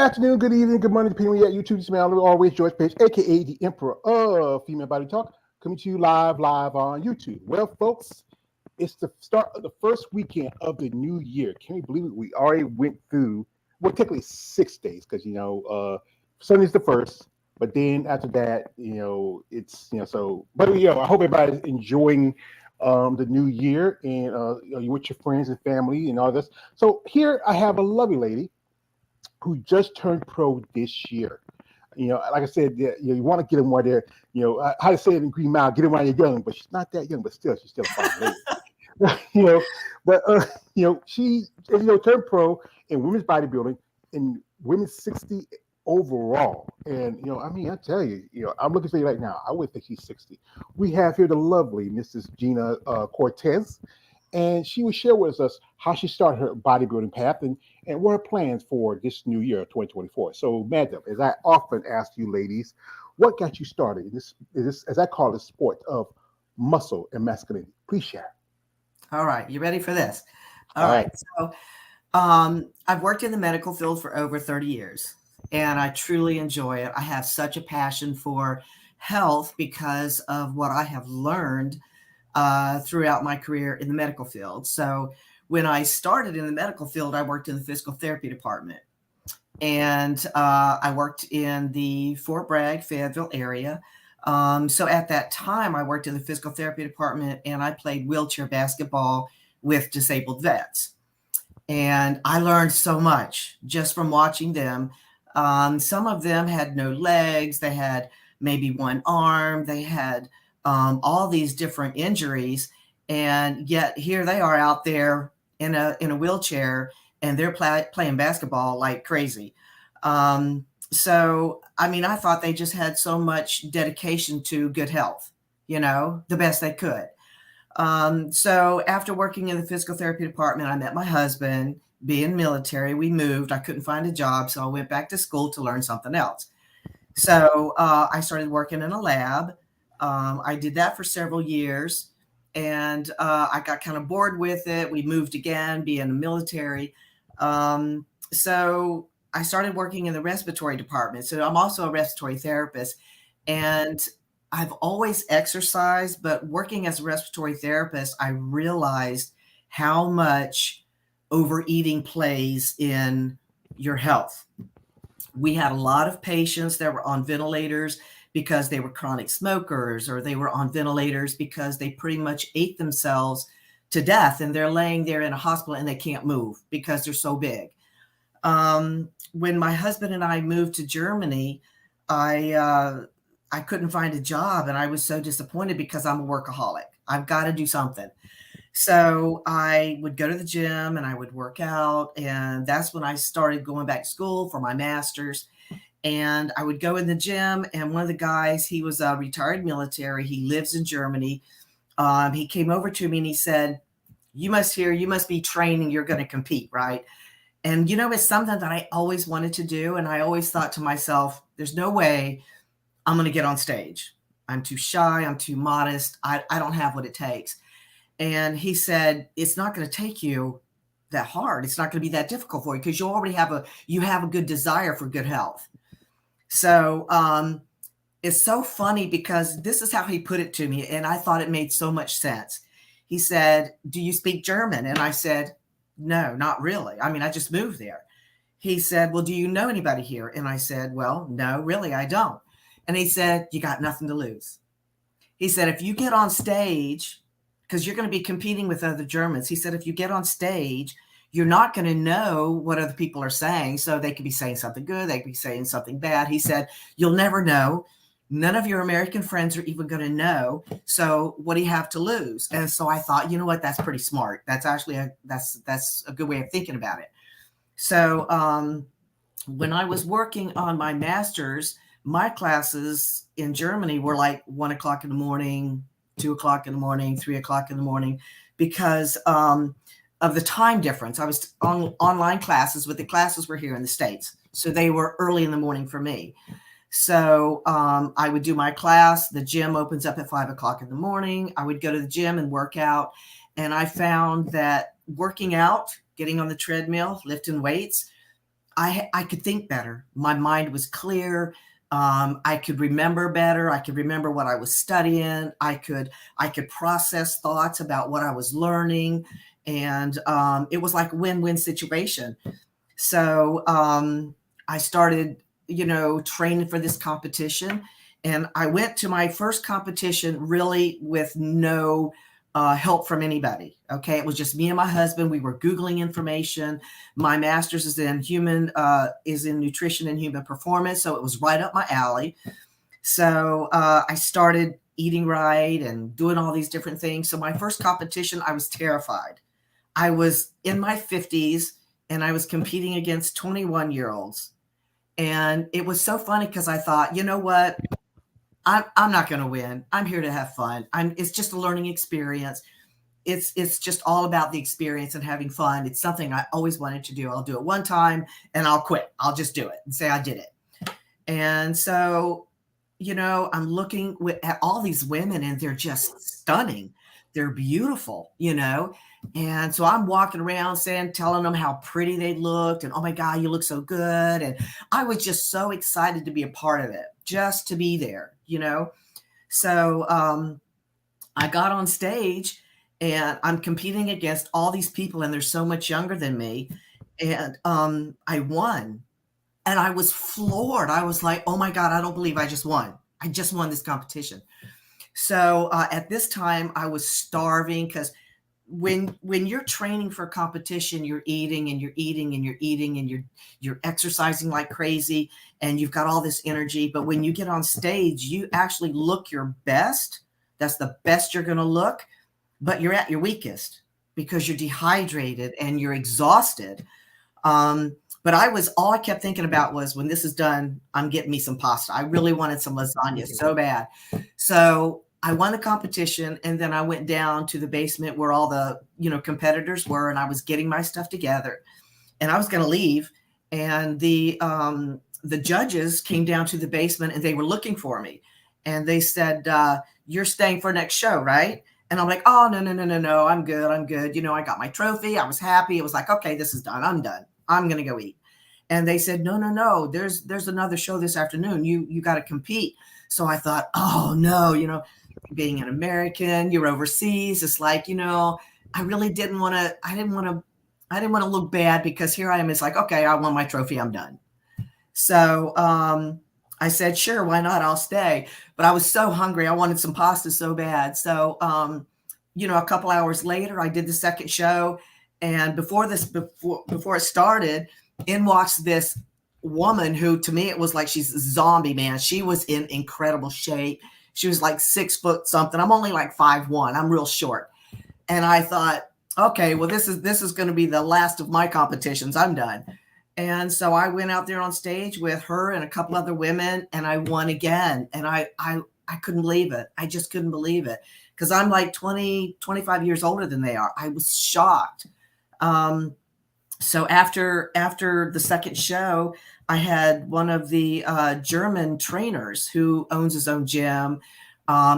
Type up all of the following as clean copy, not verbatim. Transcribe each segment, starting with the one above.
afternoon, good evening, good morning, depending on you at YouTube. This man, always George Page, aka the Emperor of Female Body Talk, coming to you live on YouTube. Well, folks, it's the start of the first weekend of the new year. Can you believe it? We already went through, well, technically 6 days, because Sunday's the first, but then after that, it's so. But I hope everybody's enjoying the new year, and you're with your friends and family and all this. So here I have a lovely lady who just turned pro this year. Like I said, you want to get them while they're, how to say it in Green Mile, get them while you're young, but she's not that young, but still, she's still a fine lady. She, turned pro in women's bodybuilding in women's 60 overall. And, I tell you, I'm looking for you right now. I would think she's 60. We have here the lovely Mrs. Ginna Cortese. And she will share with us how she started her bodybuilding path and what her plans for this new year, 2024. So, madam, as I often ask you ladies, what got you started in this, as I call it, sport of muscle and masculinity? Please share. All right. You ready for this? All right. So I've worked in the medical field for over 30 years, and I truly enjoy it. I have such a passion for health because of what I have learned throughout my career in the medical field. So when I started in the medical field, I worked in the physical therapy department, and I worked in the Fort Bragg, Fayetteville area. So at that time, I worked in the physical therapy department, and I played wheelchair basketball with disabled vets. And I learned so much just from watching them. Some of them had no legs. They had maybe one arm. They had all these different injuries, and yet here they are out there in a wheelchair, and they're playing basketball like crazy. So I thought they just had so much dedication to good health, the best they could. So after working in the physical therapy department, I met my husband. Being military, we moved. I couldn't find a job, so I went back to school to learn something else. So I started working in a lab. I did that for several years, and I got kind of bored with it. We moved again, being in the military. So I started working in the respiratory department. So I'm also a respiratory therapist, and I've always exercised, but working as a respiratory therapist, I realized how much overeating plays in your health. We had a lot of patients that were on ventilators because they were chronic smokers, or they were on ventilators because they pretty much ate themselves to death, and they're laying there in a hospital and they can't move because they're so big. When my husband and I moved to Germany, I couldn't find a job, and I was so disappointed because I'm a workaholic. I've got to do something. So I would go to the gym and I would work out, and that's when I started going back to school for my master's. And I would go in the gym, and one of the guys, he was a retired military. He lives in Germany. He came over to me and he said, you must be training. You're going to compete, right? And, it's something that I always wanted to do. And I always thought to myself, there's no way I'm going to get on stage. I'm too shy. I'm too modest. I don't have what it takes. And he said, it's not going to take you that hard. It's not going to be that difficult for you because you already have a good desire for good health. So it's so funny because this is how he put it to me, and I thought it made so much sense. He said, do you speak German? And I said, no, not really. I just moved there. He said, well, do you know anybody here? And I said, well, no, really, I don't. And he said, you got nothing to lose. He said, if you get on stage, because you're going to be competing with other Germans, he said, if you get on stage, you're not going to know what other people are saying. So they could be saying something good. They could be saying something bad. He said, you'll never know. None of your American friends are even going to know. So what do you have to lose? And so I thought, you know what? That's pretty smart. That's actually that's a good way of thinking about it. So when I was working on my master's, my classes in Germany were like 1 o'clock in the morning, 2 o'clock in the morning, 3 o'clock in the morning, because of the time difference. I was on online classes, but the classes were here in the States. So they were early in the morning for me. So I would do my class. The gym opens up at 5 o'clock in the morning. I would go to the gym and work out. And I found that working out, getting on the treadmill, lifting weights, I could think better. My mind was clear. I could remember better. I could remember what I was studying. I could process thoughts about what I was learning, and it was like a win-win situation. So I started, training for this competition, and I went to my first competition really with no help from anybody. Okay, it was just me and my husband. We were Googling information. My master's is in nutrition and human performance, so it was right up my alley. So I started eating right and doing all these different things. So my first competition, I was terrified. I was in my 50s and I was competing against 21-year-olds. And it was so funny because I thought, you know what? I'm not going to win. I'm here to have fun. It's just a learning experience. It's just all about the experience and having fun. It's something I always wanted to do. I'll do it one time and I'll quit. I'll just do it and say I did it. And so, I'm looking at all these women and they're just stunning. They're beautiful, And so I'm walking around telling them how pretty they looked and, oh my God, you look so good. And I was just so excited to be a part of it, just to be there, So I got on stage and I'm competing against all these people and they're so much younger than me. And I won. And I was floored. I was like, oh my God, I don't believe I just won. I just won this competition. So at this time I was starving because when you're training for competition, you're eating and you're eating and you're eating and you're exercising like crazy and you've got all this energy. But when you get on stage, you actually look your best. That's the best you're going to look, but you're at your weakest because you're dehydrated and you're exhausted. But all I kept thinking about was when this is done, I'm getting me some pasta. I really wanted some lasagna so bad. So I won the competition and then I went down to the basement where all the, competitors were, and I was getting my stuff together and I was going to leave. And the judges came down to the basement and they were looking for me. And they said, you're staying for next show, right? And I'm like, oh, no. I'm good. I got my trophy. I was happy. It was like, okay, this is done. I'm done. I'm going to go eat. And they said, no. There's another show this afternoon. You got to compete. So I thought, oh no, being an American, you're overseas. It's like, I really didn't want to, I didn't want to look bad because here I am. It's like, okay, I won my trophy. I'm done. So, I said, sure, why not? I'll stay. But I was so hungry. I wanted some pasta so bad. So, a couple hours later, I did the second show. And before it started, in walks this woman who, to me, it was like she's a zombie, man. She was in incredible shape. She was like 6 foot something. I'm only like 5'1". I'm real short. And I thought, okay, well, this is going to be the last of my competitions. I'm done. And so I went out there on stage with her and a couple other women, and I won again. And I couldn't believe it. I just couldn't believe it because I'm like 20, 25 years older than they are. I was shocked. So after the second show, I had one of the German trainers who owns his own gym,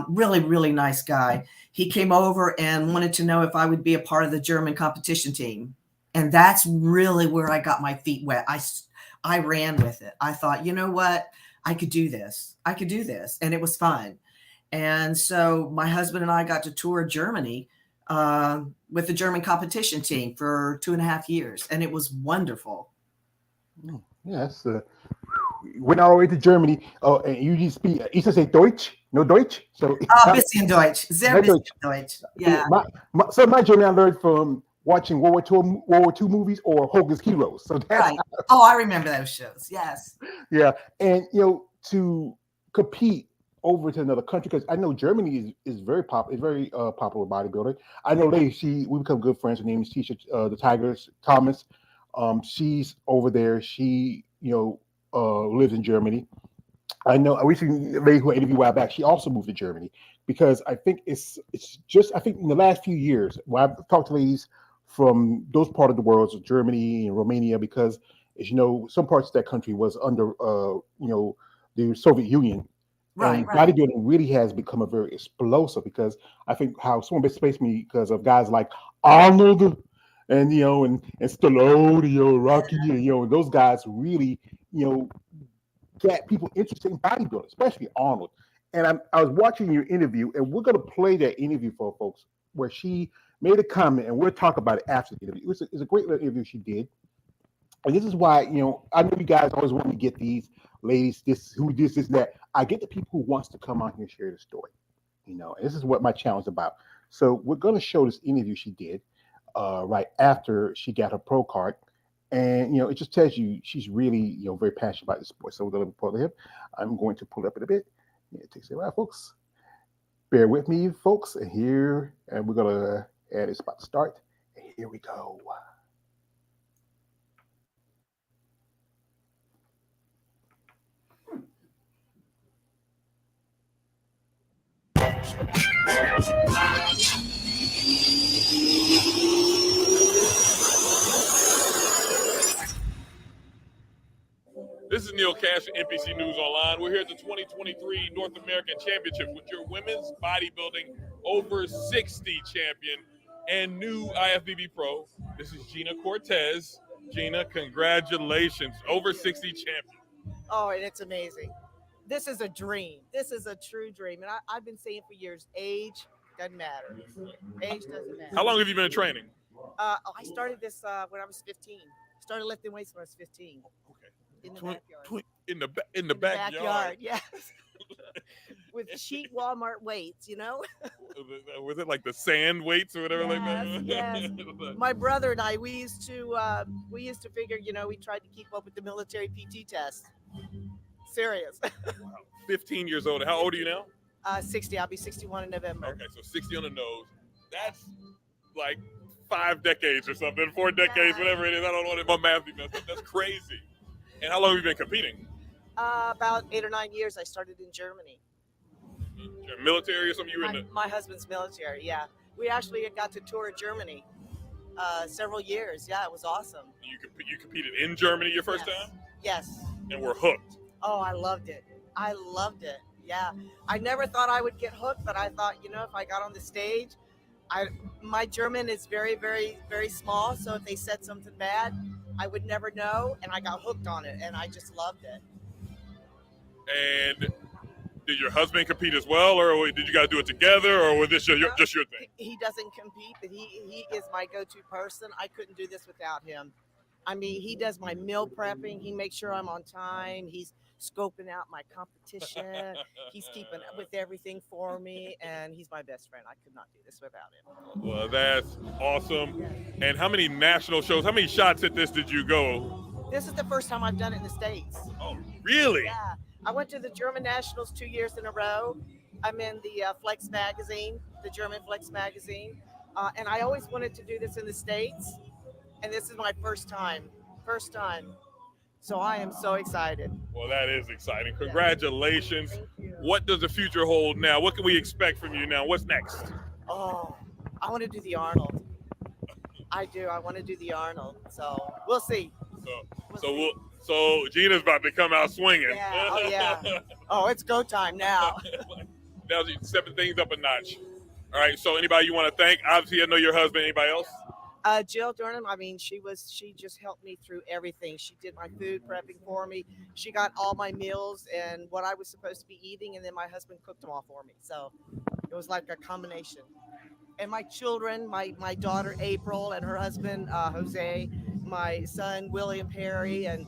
really, really nice guy. He came over and wanted to know if I would be a part of the German competition team. And that's really where I got my feet wet. I ran with it. I thought, you know what? I could do this. And it was fun. And so my husband and I got to tour Germany with the German competition team for 2.5 years. And it was wonderful. Yeah, that's went all the way to Germany. Oh, and you speak, you say Deutsch? No Deutsch? So, bisschen Deutsch. Sehr bisschen Deutsch. Yeah. My German I learned from watching World War II movies or Hogan's Heroes. So that's right. Oh, I remember those shows. Yes. Yeah. And, to compete over to another country, because I know Germany is very popular. It's very popular bodybuilding. I know we become good friends. Her name is Tisha the Tigers Thomas. She's over there. She lives in Germany. I know I recently a lady who I interviewed a while back. She also moved to Germany because I think it's just I think in the last few years when I've talked to ladies from those part of the world, so Germany and Romania, because as you know, some parts of that country was under the Soviet Union. Right, and bodybuilding really has become a very explosive because I think how someone spaced me because of guys like Arnold and and Stallone, Rocky, those guys really, get people interested in bodybuilding, especially Arnold. And I was watching your interview, and we're going to play that interview for folks where she made a comment, and we'll talk about it after the interview. It's a great little interview she did. And this is why, I know you guys always want me to get these ladies, this, that. I get the people who wants to come on here and share the story, and this is what my channel is about. So we're going to show this interview she did right after she got her pro card. And it just tells you she's really very passionate about the sport. So we're going to pull it up. I'm going to pull it up in a bit. It takes a while, folks. Bear with me, folks. And we're going to add it's about to start. And here we go. This is Neil Cash from NPC News Online. We're here at the 2023 North American Championship with your women's bodybuilding over 60 champion and new IFBB pro. This is Ginna Cortese. Ginna, congratulations, over 60 champion. Oh, and it's amazing. This is a dream. This is a true dream. And I've been saying for years, age doesn't matter. Age doesn't matter. How long have you been in training? I started this when I was 15. Started lifting weights when I was 15. Okay. In the backyard. In the backyard. Yes. With cheap Walmart weights, Was it like the sand weights or whatever like that? Yes. My brother and I, we used to figure, we tried to keep up with the military PT test. Serious. Wow. 15 years old. How old are you now? 60. I'll be 61 in November. Okay, so 60 on the nose. That's like 5 decades or something, 4 decades, whatever it is. I don't know what my math be messed up. That's crazy. And how long have you been competing? About 8 or 9 years. I started in Germany. You're military or something? My husband's military, yeah. We actually got to tour Germany several years. Yeah, it was awesome. You competed in Germany your first time? Yes. And we're hooked. Oh, I loved it. Yeah. I never thought I would get hooked, but I thought, if I got on the stage, my German is very, very, very small. So if they said something bad, I would never know. And I got hooked on it, and I just loved it. And did your husband compete as well, or did you guys do it together, or was this just your thing? He doesn't compete, but he is my go-to person. I couldn't do this without him. I mean, he does my meal prepping. He makes sure I'm on time. He's scoping out my competition. He's keeping up with everything for me, and he's my best friend. I could not do this without him. Well, that's awesome. And how many national shows, how many shots at this did you go? This is the first time I've done it in the States. Oh, really? Yeah. I went to the German Nationals 2 years in a row. I'm in the Flex magazine, the German Flex magazine. And I always wanted to do this in the States. And this is my first time. So I am so excited. Well, that is exciting. Congratulations. Thank you. What does the future hold now? What can we expect from you now? What's next? Oh, I want to do the Arnold. I do. I want to do the Arnold. So we'll see. So Ginna's about to come out swinging. Yeah. Oh, yeah. Oh, it's go time now. Now you're stepping things up a notch. All right. So anybody you want to thank? Obviously, I know your husband. Anybody else? Jill Durham, I mean, she just helped me through everything. She did my food prepping for me. She got all my meals and what I was supposed to be eating, and then my husband cooked them all for me. So it was like a combination. And my children, my daughter April and her husband Jose, my son William Perry, and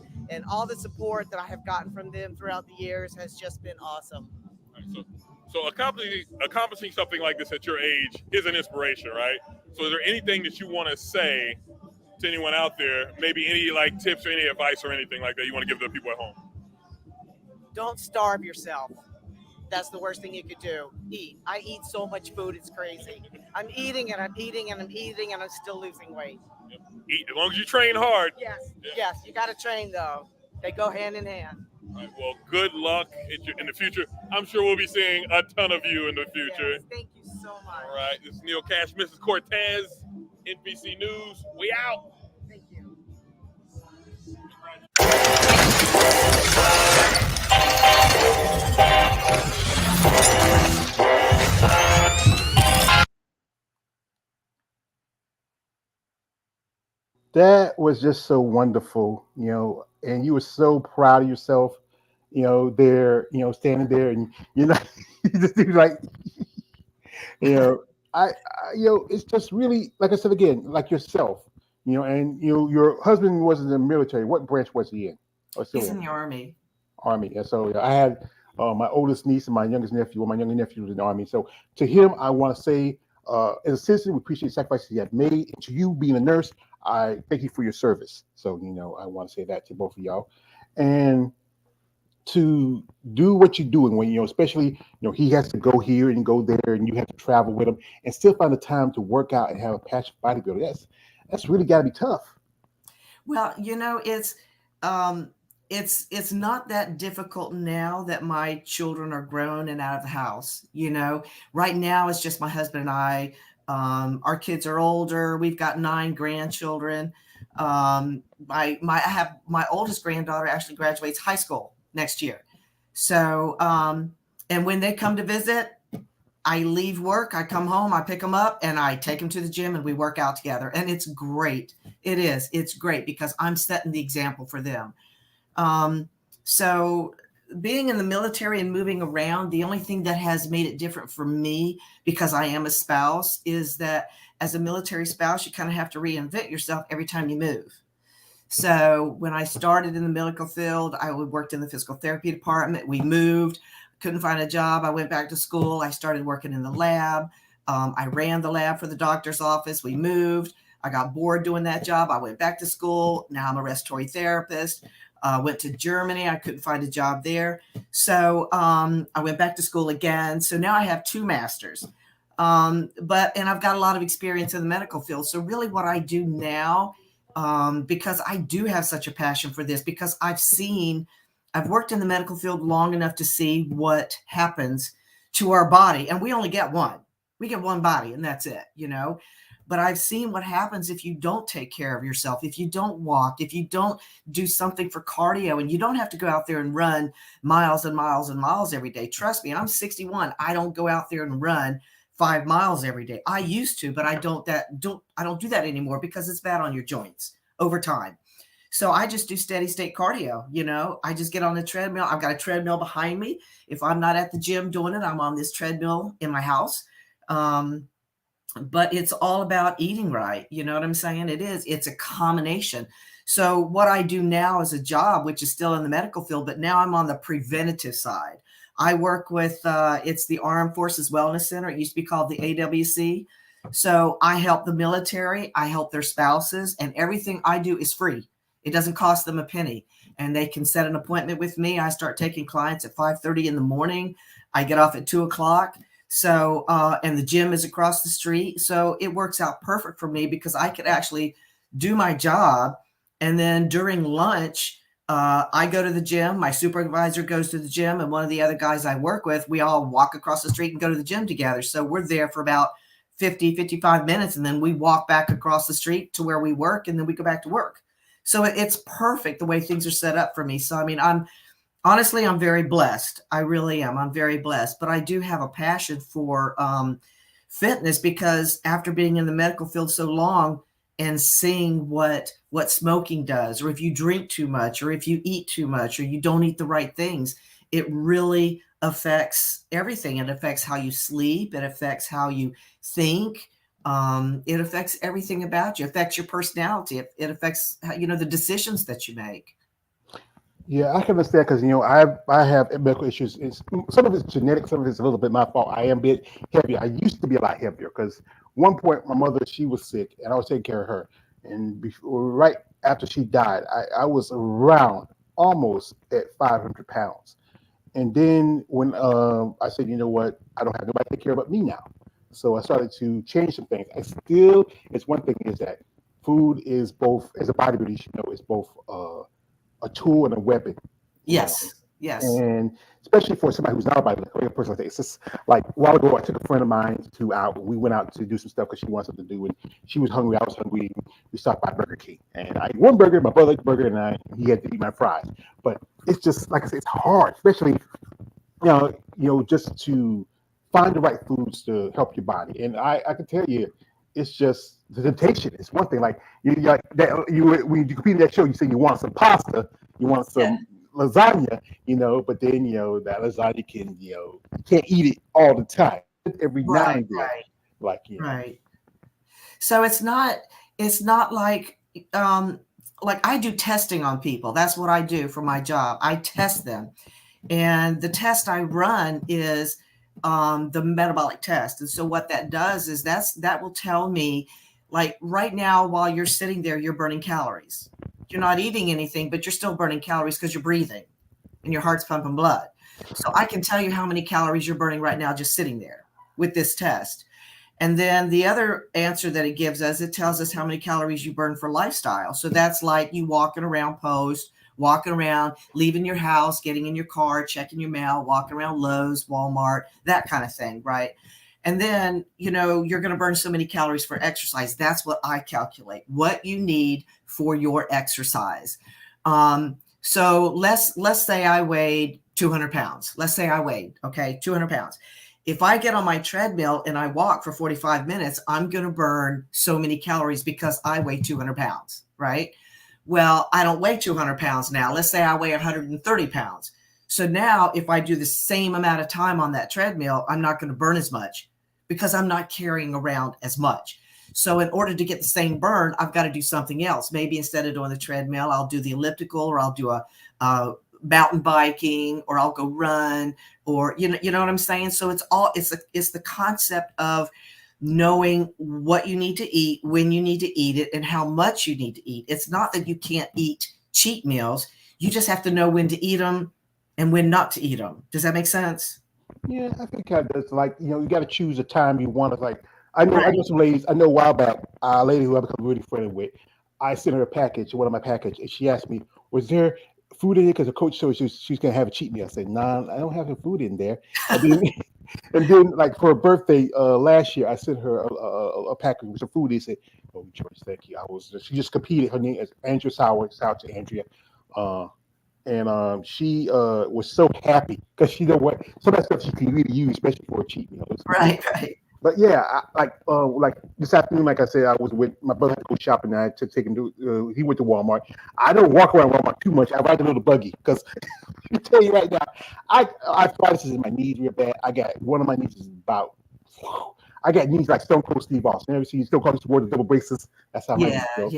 all the support that I have gotten from them throughout the years has just been awesome. Right, so accomplishing something like this at your age is an inspiration, right? So is there anything that you want to say to anyone out there, maybe any like tips or any advice or anything like that you want to give to the people at home? Don't starve yourself. That's the worst thing you could do. Eat. I eat so much food, it's crazy. I'm eating and I'm eating and I'm eating and I'm still losing weight. Yep. Eat as long as you train hard. Yes, you got to train though. They go hand in hand. All right, well, good luck in the future. I'm sure we'll be seeing a ton of you in the future. Yes, thank you so much. All right, this is Neil Cash, Mrs. Cortese, NBC News. We out. Thank you. That was just so wonderful, and you were so proud of yourself, there, standing there, and you just do like, you know, it's just really, like I said again, like yourself, and your husband was in the military. What branch was he in? Or still He's in? in the Army. Army. And so I had my oldest niece and my youngest nephew, or my younger nephew was in the Army. So to him, I want to say, as a citizen, we appreciate the sacrifices he had made. And to you being a nurse, I thank you for your service. So, I want to say that to both of y'all. And to do what you're doing when, especially, he has to go here and go there and you have to travel with him and still find the time to work out and have a passion for bodybuilding. That's really got to be tough. Well, it's not that difficult now that my children are grown and out of the house. Right now it's just my husband and I. Our kids are older. We've got 9 grandchildren. I have my oldest granddaughter actually graduates high school next year. So, and when they come to visit, I leave work, I come home, I pick them up and I take them to the gym and we work out together. And it's great. It is. It's great because I'm setting the example for them. So being in the military and moving around, the only thing that has made it different for me, because I am a spouse, is that as a military spouse, you kind of have to reinvent yourself every time you move. So when I started in the medical field, I worked in the physical therapy department. We moved, couldn't find a job. I went back to school. I started working in the lab. I ran the lab for the doctor's office. We moved. I got bored doing that job. I went back to school. Now I'm a respiratory therapist. Went to Germany. I couldn't find a job there. So I went back to school again. So now I have 2 masters. And I've got a lot of experience in the medical field. So really what I do now, because I do have such a passion for this, because I've worked in the medical field long enough to see what happens to our body. And we only get one. We get one body and that's it, But I've seen what happens if you don't take care of yourself, if you don't walk, if you don't do something for cardio, and you don't have to go out there and run miles and miles and miles every day. Trust me, I'm 61. I don't go out there and run 5 miles every day. I used to, but I don't do that anymore because it's bad on your joints over time. So I just do steady state cardio. I just get on the treadmill. I've got a treadmill behind me. If I'm not at the gym doing it, I'm on this treadmill in my house. But it's all about eating right. You know what I'm saying? It's a combination. So what I do now is a job, which is still in the medical field, but now I'm on the preventative side. I work with, it's the Armed Forces Wellness Center. It used to be called the AWC. So I help the military, I help their spouses, and everything I do is free. It doesn't cost them a penny, and they can set an appointment with me. I start taking clients at 5:30 in the morning. I get off at 2:00. So, and the gym is across the street. So it works out perfect for me because I could actually do my job. And then during lunch, I go to the gym. My supervisor goes to the gym, and one of the other guys I work with, we all walk across the street and go to the gym together. So we're there for about 55 minutes. And then we walk back across the street to where we work, and then we go back to work. So it's perfect the way things are set up for me. So, I mean, I'm very blessed. I really am. I'm very blessed, but I do have a passion for fitness because after being in the medical field so long and seeing what smoking does, or if you drink too much, or if you eat too much, or you don't eat the right things, it really affects everything. It affects how you sleep. It affects how you think. It affects everything about you. It affects your personality. It affects the decisions that you make. Yeah, I can understand because I have medical issues. Some of it's genetic, some of it's a little bit my fault. I am a bit heavier. I used to be a lot heavier because one point my mother, she was sick and I was taking care of her. And right after she died, I was around almost at 500 pounds. And then when I said, you know what, I don't have nobody to take care of but me now. So I started to change some things. It's one thing is that food is both, as a bodybuilder, you should know, is both a tool and a weapon. Yes. Yes. And especially for somebody who's not a bodybuilder, a person like that. It's just like a while ago, I took a friend of mine we went out to do some stuff because she wanted something to do, and she was hungry, I was hungry. We stopped by Burger King, and I ate one burger, my brother ate the burger, and he had to eat my fries. But it's just, like I said, it's hard, especially, just to find the right foods to help your body. And I can tell you, it's just the temptation. It's one thing. Like you like that when you compete that show, you say you want some pasta, you want some lasagna, but then that lasagna can you can't eat it all the time. Every now Right, and then, right, like right. So it's not like I do testing on people. That's what I do for my job. I test them. And the test I run is the metabolic test. And so what that does is that will tell me, like right now, while you're sitting there, you're burning calories. You're not eating anything, but you're still burning calories because you're breathing and your heart's pumping blood. So I can tell you how many calories you're burning right now just sitting there with this test. And then the other answer that it gives us, it tells us how many calories you burn for lifestyle. So that's like you walking around post, walking around, leaving your house, getting in your car, checking your mail, walking around Lowe's, Walmart, that kind of thing, right? And then, you're going to burn so many calories for exercise. That's what I calculate, what you need for your exercise. So let's say I weighed 200 pounds. Let's say I weighed, 200 pounds. If I get on my treadmill and I walk for 45 minutes, I'm going to burn so many calories because I weigh 200 pounds, right? Well, I don't weigh 200 pounds now. Let's say I weigh 130 pounds. So now if I do the same amount of time on that treadmill, I'm not going to burn as much because I'm not carrying around as much. So in order to get the same burn, I've got to do something else. Maybe instead of doing the treadmill, I'll do the elliptical, or I'll do a mountain biking, or I'll go run, or you know what I'm saying? So it's the concept of knowing what you need to eat, when you need to eat it, and how much you need to eat. It's not that you can't eat cheat meals. You just have to know when to eat them and when not to eat them. Does that make sense? Yeah, I think it does. Like, you got to choose a time you want to. Like, I know Right. some ladies. I know a while back, a lady who I've become really friendly with. I sent her a package, one of my packages, and she asked me, "Was there food in it?" Because the coach told she's gonna have a cheat meal. I said, "Nah, I don't have the food in there." And then, like for her birthday last year, I sent her a package with some food. They said, "Oh, George, thank you." She just competed. Her name is Andrea Sauer. Shout out to Andrea. And she was so happy because she know what some of that stuff she can really use, especially for a cheat meal. Right, right. But yeah, like this afternoon, like I said, I was with my brother to go shopping. And I had to take him to. He went to Walmart. I don't walk around Walmart too much. I ride a little buggy because I can tell you right now, arthritis in my knees real bad. I got one of my knees is about. I got knees like Stone Cold Steve Austin. Never seen Stone Cold wore the double braces. That's how my knees go.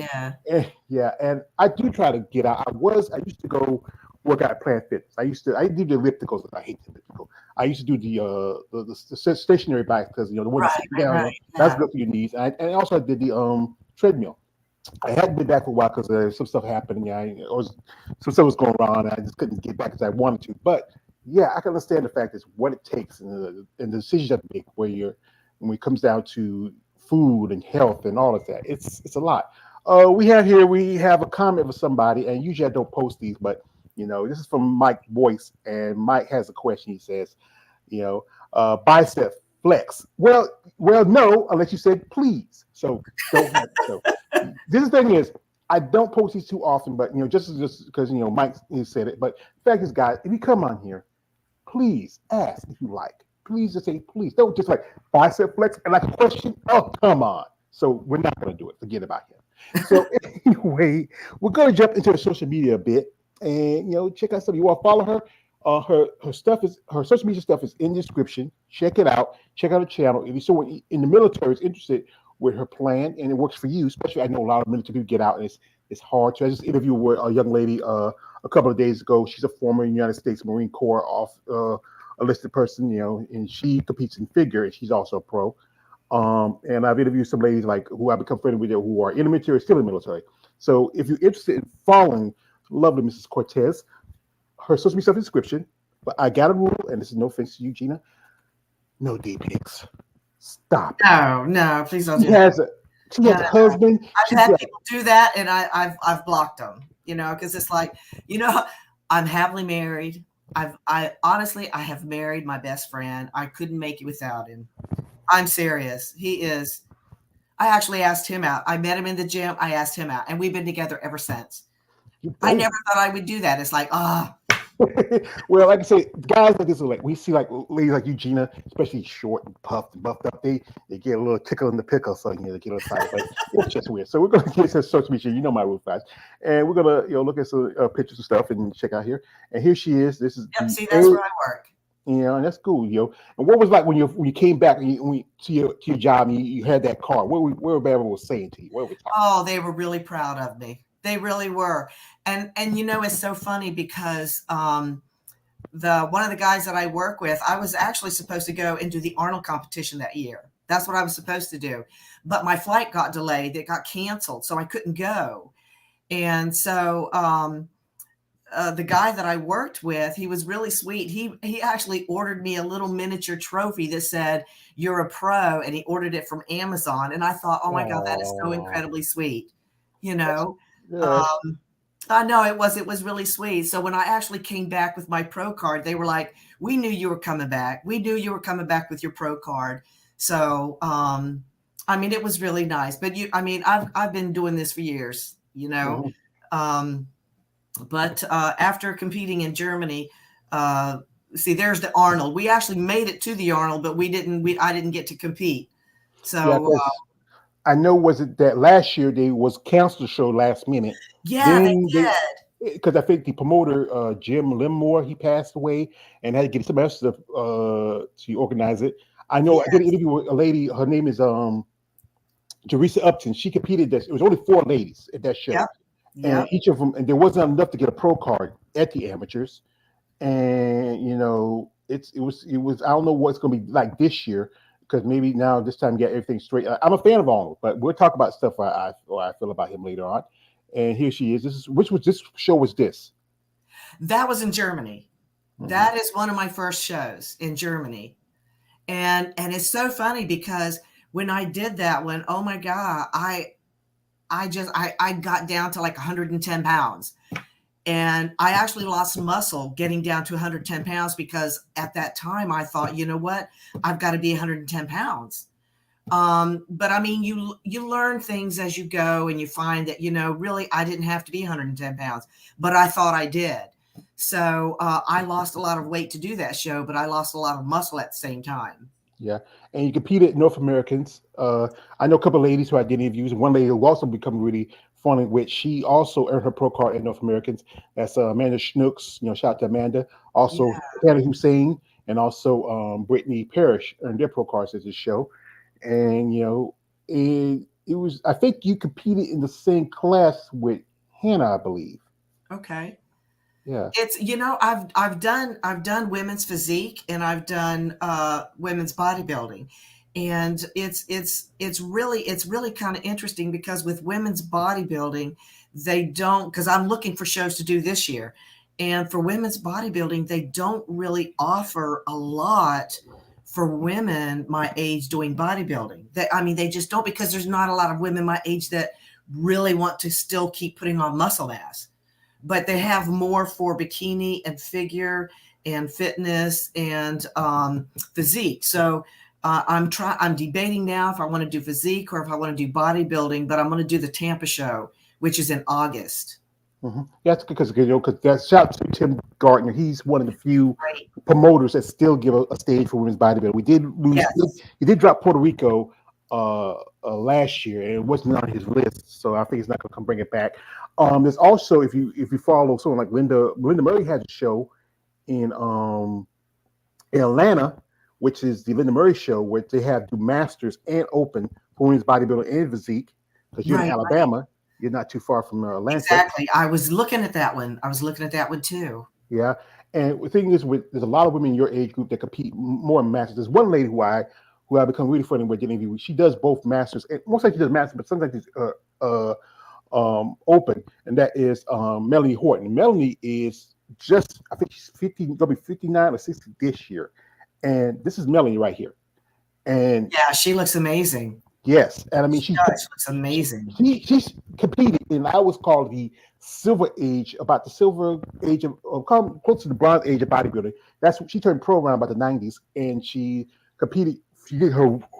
Yeah, and I do try to get out. I used to go work out at Planet Fitness. I do the ellipticals. I hate the elliptical. I used to do the stationary bike because the one that's sitting down. That's good for your knees. And also I did the treadmill. I hadn't been back for a while because some stuff happened. Some stuff was going on. And I just couldn't get back as I wanted to. But yeah, I can understand the fact is what it takes and the decisions you have to make when it comes down to food and health and all of that. It's a lot. We have a comment for somebody, and usually I don't post these, but this is from Mike Boyce, and Mike has a question. He says, bicep flex. Well, no, unless you said please. So don't have so. This thing is, I don't post these too often, but just because Mike said it. But the fact is, guys, if you come on here, please ask if you like. Please just say please. Don't just like bicep flex and like a question. Oh, come on. So we're not going to do it. Forget about him. So anyway, we're going to jump into her social media a bit, and check out some. You want to follow her? Her social media stuff is in the description. Check it out. Check out her channel. If you're someone in the military is interested with her plan and it works for you, especially I know a lot of military people get out and it's hard to. I just interviewed with a young lady a couple of days ago. She's a former United States Marine Corps a listed person, and she competes in figure, and she's also a pro. And I've interviewed some ladies like who I've become friendly with who are in the military, still in the military. So if you're interested in following lovely Mrs. Cortese, her social media stuff in the description. But I got a rule, and this is no offense to you, Ginna. No dick pics. Stop. No, please don't do She has a husband. I've had people do that, and I've blocked them. Because it's like, I'm happily married. I honestly have married my best friend. I couldn't make it without him. I'm serious. He is. I actually asked him out. I met him in the gym. I asked him out, and we've been together ever since. I never thought I would do that. It's like, Well, like I say, guys like this are like we see like ladies like you, Ginna, especially short and puffed and buffed up. They get a little tickle in the pickle, so they get a little excited. But it's just weird. So we're gonna get some social media. You know my roof guys, and we're gonna look at some pictures and stuff and check out here. And here she is. This is Yep, see, that's where I work. and that's cool, And what was like when you came back and to your job and you had that car? What were everyone was saying to you? What were we talking? Oh, they were really proud of me. They really were. And it's so funny because one of the guys that I work with, I was actually supposed to go and do the Arnold competition that year. That's what I was supposed to do. But my flight got delayed. It got canceled, so I couldn't go. And so the guy that I worked with, he was really sweet. He actually ordered me a little miniature trophy that said, "You're a pro," and he ordered it from Amazon. And I thought, oh my God, that is so incredibly sweet. Yeah. I know it was really sweet. So when I actually came back with my pro card, they were like, "We knew you were coming back. We knew you were coming back with your pro card." So, it was really nice. But I've been doing this for years, Mm-hmm. But after competing in Germany, see, there's the Arnold. We actually made it to the Arnold, but I didn't get to compete. So I know, was it that last year they was canceled the show last minute? Yeah, they did. Because I think the promoter Jim Limore, he passed away and had to get somebody else to organize it. I know. Yes. I did an interview with a lady. Her name is Teresa Upton. She competed. It was only 4 ladies at that show. Yep. And each of them, and there wasn't enough to get a pro card at the amateurs. And it was. I don't know what it's going to be like this year, because maybe now this time get everything straight. I'm a fan of Arnold, but we'll talk about stuff I feel about him later on. And here she is. This show was this? That was in Germany. Mm-hmm. That is one of my first shows in Germany, and it's so funny because when I did that one, oh my God, I got down to like 110 pounds. And I actually lost muscle getting down to 110 pounds because at that time I thought, you know what, I've got to be 110 pounds. But you learn things as you go, and you find that, really I didn't have to be 110 pounds, but I thought I did. So I lost a lot of weight to do that show, but I lost a lot of muscle at the same time. Yeah. And you competed North Americans. I know a couple of ladies who I did interviews, and one lady who also become really funny with. She also earned her pro card in North Americans. That's Amanda Schnooks. Shout out to Amanda. Also, Hannah Hussein and also Brittany Parrish earned their pro cards at this show. And it was. I think you competed in the same class with Hannah, I believe. Okay. Yeah. It's I've done women's physique, and I've done women's bodybuilding, and it's really kind of interesting because with women's bodybuilding, they don't, because I'm looking for shows to do this year, and for women's bodybuilding, they don't really offer a lot for women my age doing bodybuilding. They just don't, because there's not a lot of women my age that really want to still keep putting on muscle mass. But they have more for bikini and figure and fitness and physique. So I'm debating now if I want to do physique or if I want to do bodybuilding, but I'm going to do the Tampa show, which is in August. Mm-hmm. That's because that shout out to Tim Gardner. He's one of the few promoters that still give a stage for women's bodybuilding. We did lose. Yes. He did drop Puerto Rico last year, and it wasn't on his list, so I think he's not going to come bring it back. There's also, if you follow someone like Linda Murray has a show in Atlanta, which is the Linda Murray show, where they have do masters and open for women's bodybuilding and physique. Because you're in Alabama, you're not too far from Atlanta. Exactly. I was looking at that one. Too. Yeah, and the thing is, there's a lot of women in your age group that compete more in masters. There's one lady who I become really funny with getting. She does both masters, and most likely she does masters, but sometimes it's open, and that is Melanie Horton. Melanie is just, I think she's 50, gonna be 59 or 60 this year, and this is Melanie right here. And yeah, she looks amazing. Yes, and she looks amazing. She's competed in, I always call the silver age, about the silver age of come close to the bronze age of bodybuilding. That's what she turned pro around about the 90s, and she competed.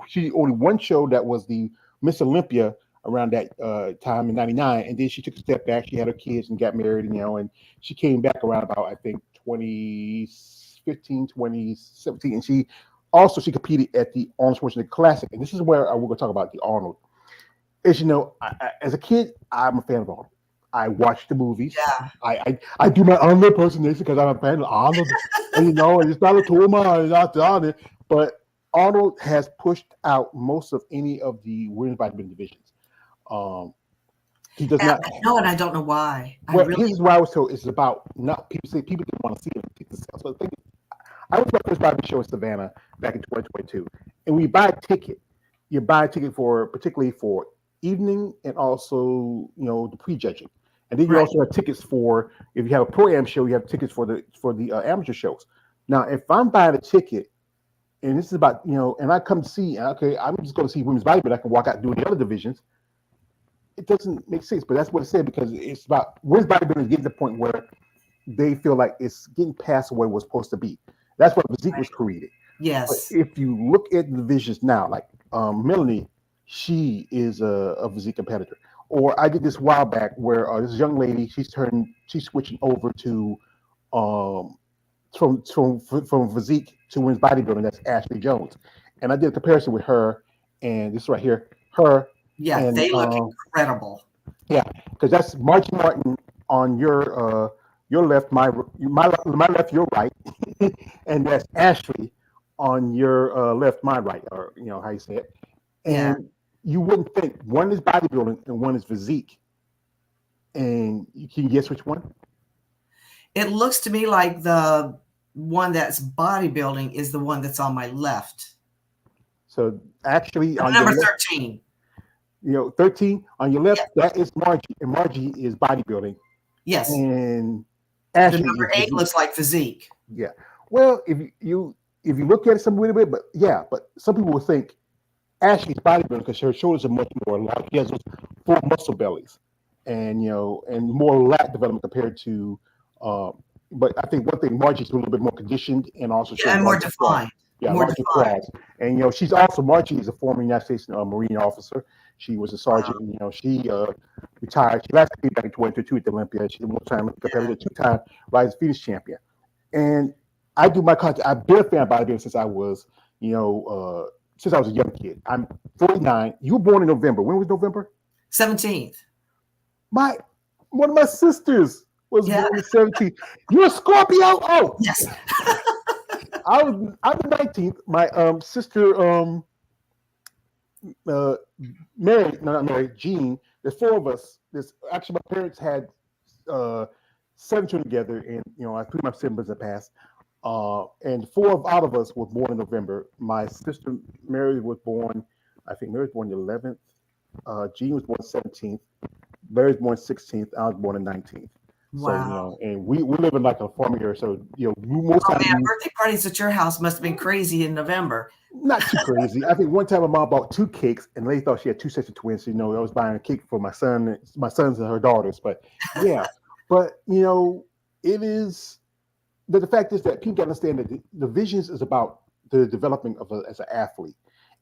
She only one show that was the Miss Olympia around that time in '99, and then she took a step back. She had her kids and got married, and she came back around about, I think, 2015, 2017, and she competed at the Arnold Schwarzenegger Classic. And this is where we're going to talk about the Arnold. As you know, as a kid, I'm a fan of Arnold. I watch the movies. Yeah. I do my Arnold impersonation because I'm a fan of Arnold. And you know, and it's not a Toma, it's not Arnold. But Arnold has pushed out most of any of the women's bodybuilding divisions. He does not. No, and I don't know why. Well, this is why I was told it's about not people say people didn't want to see it. So the thing, I went to my first bodybuilding show in Savannah back in 2022, and when you buy a ticket, you buy a ticket for particularly for evening and also the prejudging, and then you also have tickets for if you have a pro-am show, you have tickets for the amateur shows. Now, if I'm buying a ticket, and this is about and I come to see, okay, I'm just going to see women's bodybuilding, I can walk out and do the other divisions. It doesn't make sense, but that's what it said because it's about women's bodybuilding is getting to the point where they feel like it's getting past where it was supposed to be. That's what Physique was created. Yes. But if you look at the divisions now, like Melanie, she is a Physique competitor. Or I did this a while back where this young lady, she's switching over to from Physique to women's bodybuilding. That's Ashley Jones, and I did a comparison with her and this right here, her. Yeah, and, they look incredible. Yeah, because that's Margie Martin on your left, my left, your right, and that's Ashley on your left, my right, or how you say it. And you wouldn't think one is bodybuilding and one is Physique. And you can guess which one? It looks to me like the one that's bodybuilding is the one that's on my left. So actually, on number your 13. 13 on your left, that is Margie, and Margie is bodybuilding. Yes. And Ashley, the number 8 looks like Physique. Yeah. Well, if you look at it some little bit, but some people will think Ashley's bodybuilding because her shoulders are much more large. She has those full muscle bellies, and and more lat development compared to. But I think one thing, Margie's a little bit more conditioned and also and more defined. Yeah, more defined. And she's also Margie is a former United States Marine officer. She was a sergeant. Wow. She retired. She last came back in 2022 at the Olympia. She's a one-time competitor, 2-time Rise of Phoenix champion. And I do my content. I've been a fan of bodybuilding since I was, since I was a young kid. I'm 49. You were born in November. When was November? 17th. One of my sisters was born in 17th. You're a Scorpio? Oh, yes. I'm the 19th. My sister Jean. There's 4 of us. Actually my parents had 7 children together, and I 3 of my siblings have passed. And 4 out of us were born in November. My sister Mary was born, I think Mary was born the 11th. Jean was born 17th. Mary was born 16th. I was born the 19th. Wow. So, and we live in like a farm here. So, most of the birthday parties at your house must have been crazy in November. Not too crazy. I think one time my mom bought 2 cakes, and they thought she had 2 sets of twins. I was buying a cake for my sons and her daughters. But yeah, but it is. The fact is that people understand that the visions is about the development as an athlete,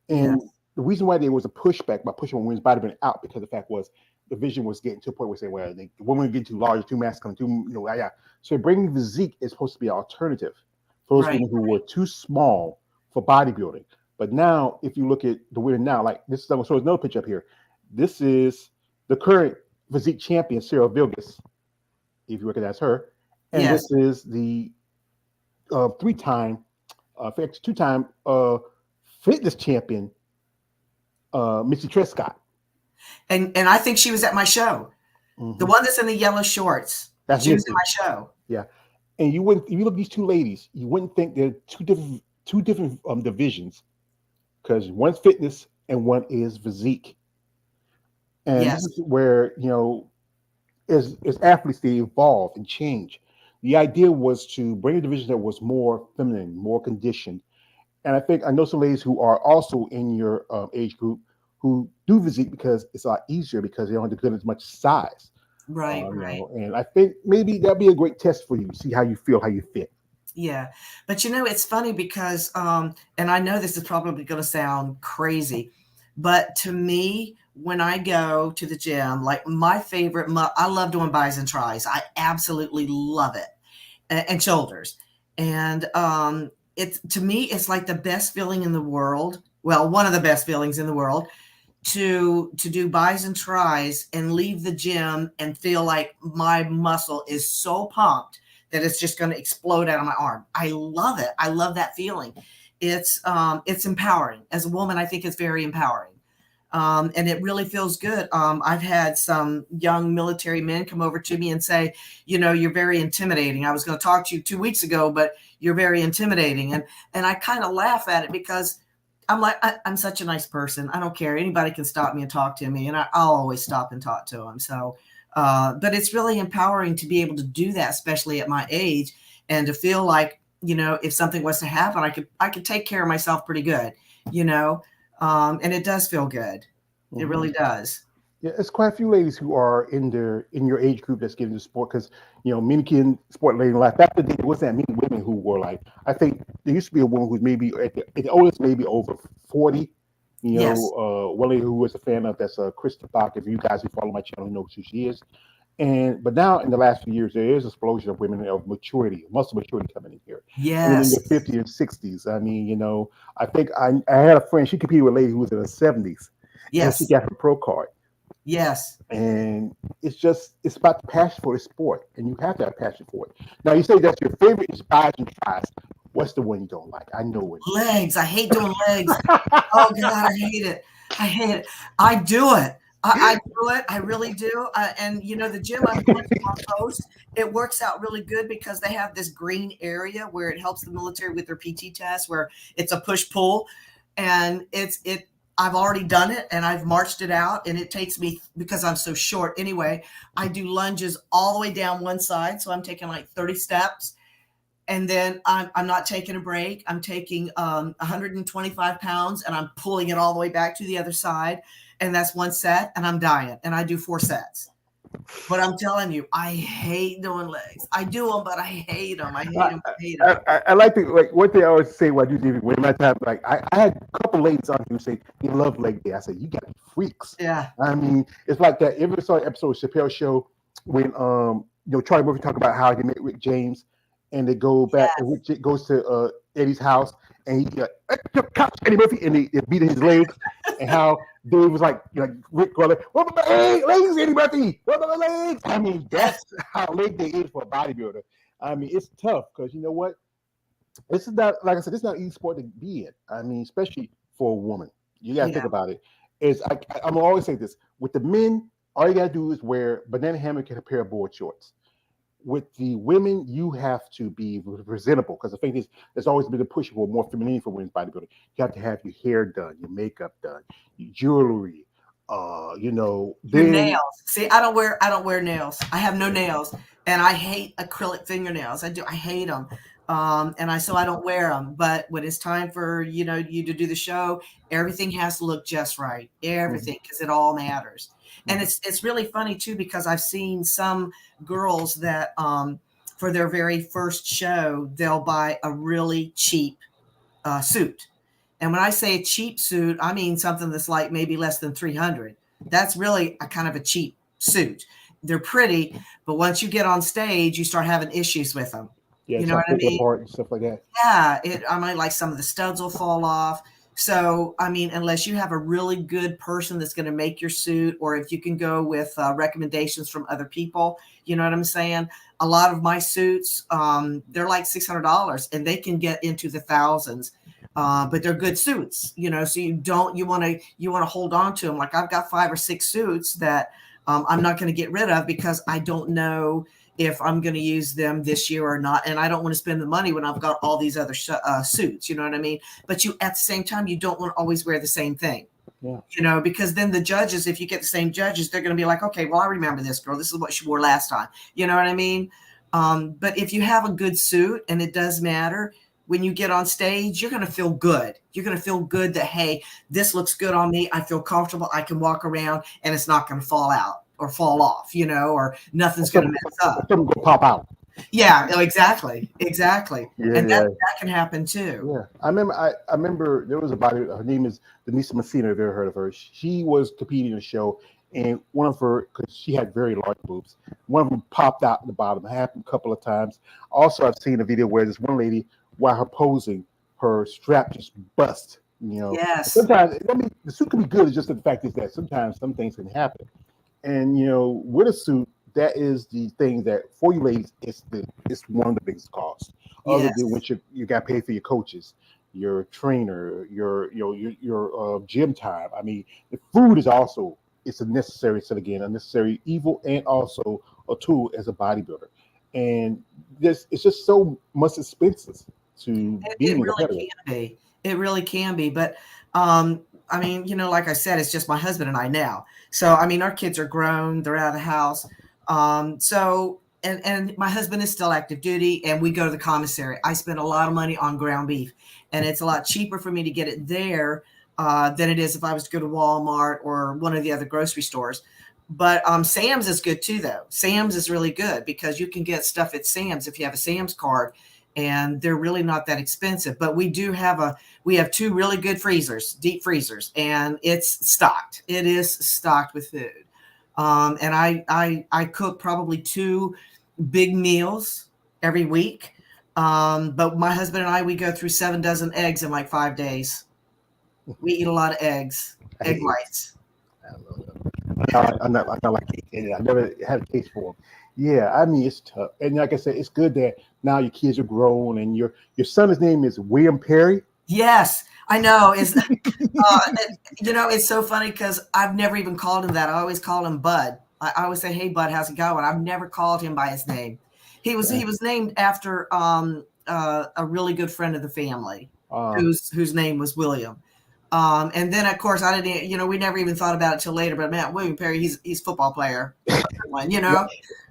and the reason why there was a pushback by pushing women's bodybuilding out because the fact was the vision was getting to a point where saying, well, the women are getting too large, too masculine, So bringing Physique is supposed to be an alternative for those women who were too small for bodybuilding. But now, if you look at the women now, like this is, so there's another picture up here. This is the current Physique champion, Sarah Vilgas, if you recognize her, and this is the 2-time fitness champion, Missy Trescott. And I think she was at my show. Mm-hmm. The one that's in the yellow shorts. She was at my show. Yeah. And if you look at these 2 ladies, you wouldn't think they're two different divisions, because one's fitness and one is Physique. And this is where, as athletes, they evolve and change. The idea was to bring a division that was more feminine, more conditioned. And I know some ladies who are also in your age group who do Physique because it's a lot easier because they don't have to get as much size. Right. And I think maybe that'd be a great test for you, see how you feel, how you fit. Yeah. But it's funny because, and I know this is probably going to sound crazy, but to me, when I go to the gym, like my favorite, I love doing buys and tries. I absolutely love it. and shoulders. And it's, to me, it's like the best feeling in the world. Well, one of the best feelings in the world to do buys and tries and leave the gym and feel like my muscle is so pumped that it's just going to explode out of my arm. I love it. I love that feeling. It's empowering. As a woman, I think it's very empowering. And it really feels good. I've had some young military men come over to me and say, you know, you're very intimidating. I was going to talk to you 2 weeks ago, but you're very intimidating. And I kind of laugh at it because I'm like, I'm such a nice person. I don't care. Anybody can stop me and talk to me. And I'll always stop and talk to them. So, but it's really empowering to be able to do that, especially at my age, and to feel like, you know, if something was to happen, I could take care of myself pretty good, you know, and it does feel good. Mm-hmm. It really does. Yeah, it's quite a few ladies who are in your age group that's getting into sport, because you know many can sport late in life. Back in the day, there wasn't that many women who were like. I think there used to be a woman who's maybe at the oldest, maybe over 40. You know, Yes. one lady who was a fan of that's Krista Bach. If you guys who follow my channel know who she is. But now in the last few years, there is an explosion of women of maturity, muscle maturity coming in here. Women in Yes. their 50s and 60s. I mean, you know, I think I had a friend. She competed with a lady who was in her 70s. Yes. And she got her pro card. Yes. And it's about the passion for the sport, and you have to have passion for it. Now, you say that's your favorite is buys and tries. What's the one you don't like? I know it. Legs. I hate doing legs. Oh God, I hate it. I hate it. I do it. I do it. I really do. And you know, the gym I'm going to on post, it works out really good because they have this green area where it helps the military with their PT test, where it's a push pull, and I've already done it and I've marched it out, and it takes me, because I'm so short anyway, I do lunges all the way down one side. So I'm taking like 30 steps, and then I'm not taking a break. I'm taking 125 pounds and I'm pulling it all the way back to the other side. And that's one set, and I'm dying, and I do 4 sets. But I'm telling you, I hate doing legs. I do them, but I hate them. I hate them. I hate them. I like to, like, what they always say when I do when my time, like I had a couple ladies on who say you love leg day. I said, you got to be freaks. Yeah. I mean, it's like that. Ever saw an episode of Chappelle's Show when you know, Charlie Murphy talk about how he met Rick James, and they go back, and Rick goes to Eddie's house, and he Eddie Murphy, and they beat his legs, and how Dave was like, you know, Rick going like, what about my legs, Eddie Murphy? What about my legs? I mean, that's how leg day is for a bodybuilder. I mean, it's tough because you know what? This is not, like I said, this is not an easy sport to be in. I mean, especially for a woman. You got to think about it. I'm always say this with the men. All you got to do is wear banana hammock and a pair of board shorts. With the women, you have to be presentable, because the thing is, there's always been a push for more femininity for women's bodybuilding. You have to have your hair done, your makeup done, your jewelry, you know, your nails. See, I don't wear nails. I have no nails, and I hate acrylic fingernails. I hate them. So I don't wear them. But when it's time for, you know, you to do the show, everything has to look just right. Everything, because it all matters. And it's really funny too, because I've seen some girls that for their very first show, they'll buy a really cheap suit. And when I say a cheap suit, I mean something that's like maybe less than 300. That's really a kind of a cheap suit. They're pretty, but once you get on stage, you start having issues with them. Yeah, you know what I mean? Apart and stuff like that. Yeah, I mean, like some of the studs will fall off. So, I mean, unless you have a really good person that's going to make your suit, or if you can go with recommendations from other people, you know what I'm saying? A lot of my suits, they're like $600, and they can get into the thousands, but they're good suits, you know. So you want to hold on to them. Like I've got 5 or 6 suits that I'm not going to get rid of because I don't know if I'm going to use them this year or not. And I don't want to spend the money when I've got all these other suits, you know what I mean? But at the same time, you don't want to always wear the same thing, you know, because then the judges, if you get the same judges, they're going to be like, okay, well, I remember this girl. This is what she wore last time. You know what I mean? But if you have a good suit, and it does matter, when you get on stage, you're going to feel good. You're going to feel good that, hey, this looks good on me. I feel comfortable. I can walk around and it's not going to fall out or fall off, you know, or nothing's going to mess up. Something will pop out. Yeah, exactly. Yeah, and that can happen too. Yeah, I remember there was a bodybuilder. Her name is Denise Messina. If you ever heard of her, she was competing in a show, and one of her, because she had very large boobs, one of them popped out at the bottom. It happened a couple of times. Also, I've seen a video where this one lady, while her posing, her strap just bust. Yes. Sometimes, I mean, the suit can be good. It's just the fact is that sometimes some things can happen. And with a suit, that is the thing that for you ladies, it's one of the biggest costs. Other Yes. than which you got to pay for your coaches, your trainer, your gym time. I mean, the food is also it's a necessary a necessary evil and also a tool as a bodybuilder. And it's just so much expensive to be It in really competitive. can be. It really can be. But I mean, like I said, it's just my husband and I now. So I mean, our kids are grown, they're out of the house. So and my husband is still active duty, and we go to the commissary. I spend a lot of money on ground beef, and it's a lot cheaper for me to get it there than it is if I was to go to Walmart or one of the other grocery stores. But Sam's is good too, though. Sam's is really good because you can get stuff at Sam's if you have a Sam's card, and they're really not that expensive. But we have two really good freezers, deep freezers, and it's stocked. It is stocked with food. And I cook probably 2 big meals every week. But my husband and I, we go through 7 dozen eggs in like 5 days. We eat a lot of eggs, egg whites. I'm not like it. I never had a taste for them. Yeah, I mean it's tough, and like I said, it's good that now your kids are grown, and your son's name is William Perry. Yes, I know. It's so funny because I've never even called him that. I always call him Bud. I always say, "Hey, Bud, how's it going?" I've never called him by his name. He was named after a really good friend of the family, whose name was William. And then of course I didn't, we never even thought about it till later. But man, William Perry, he's football player,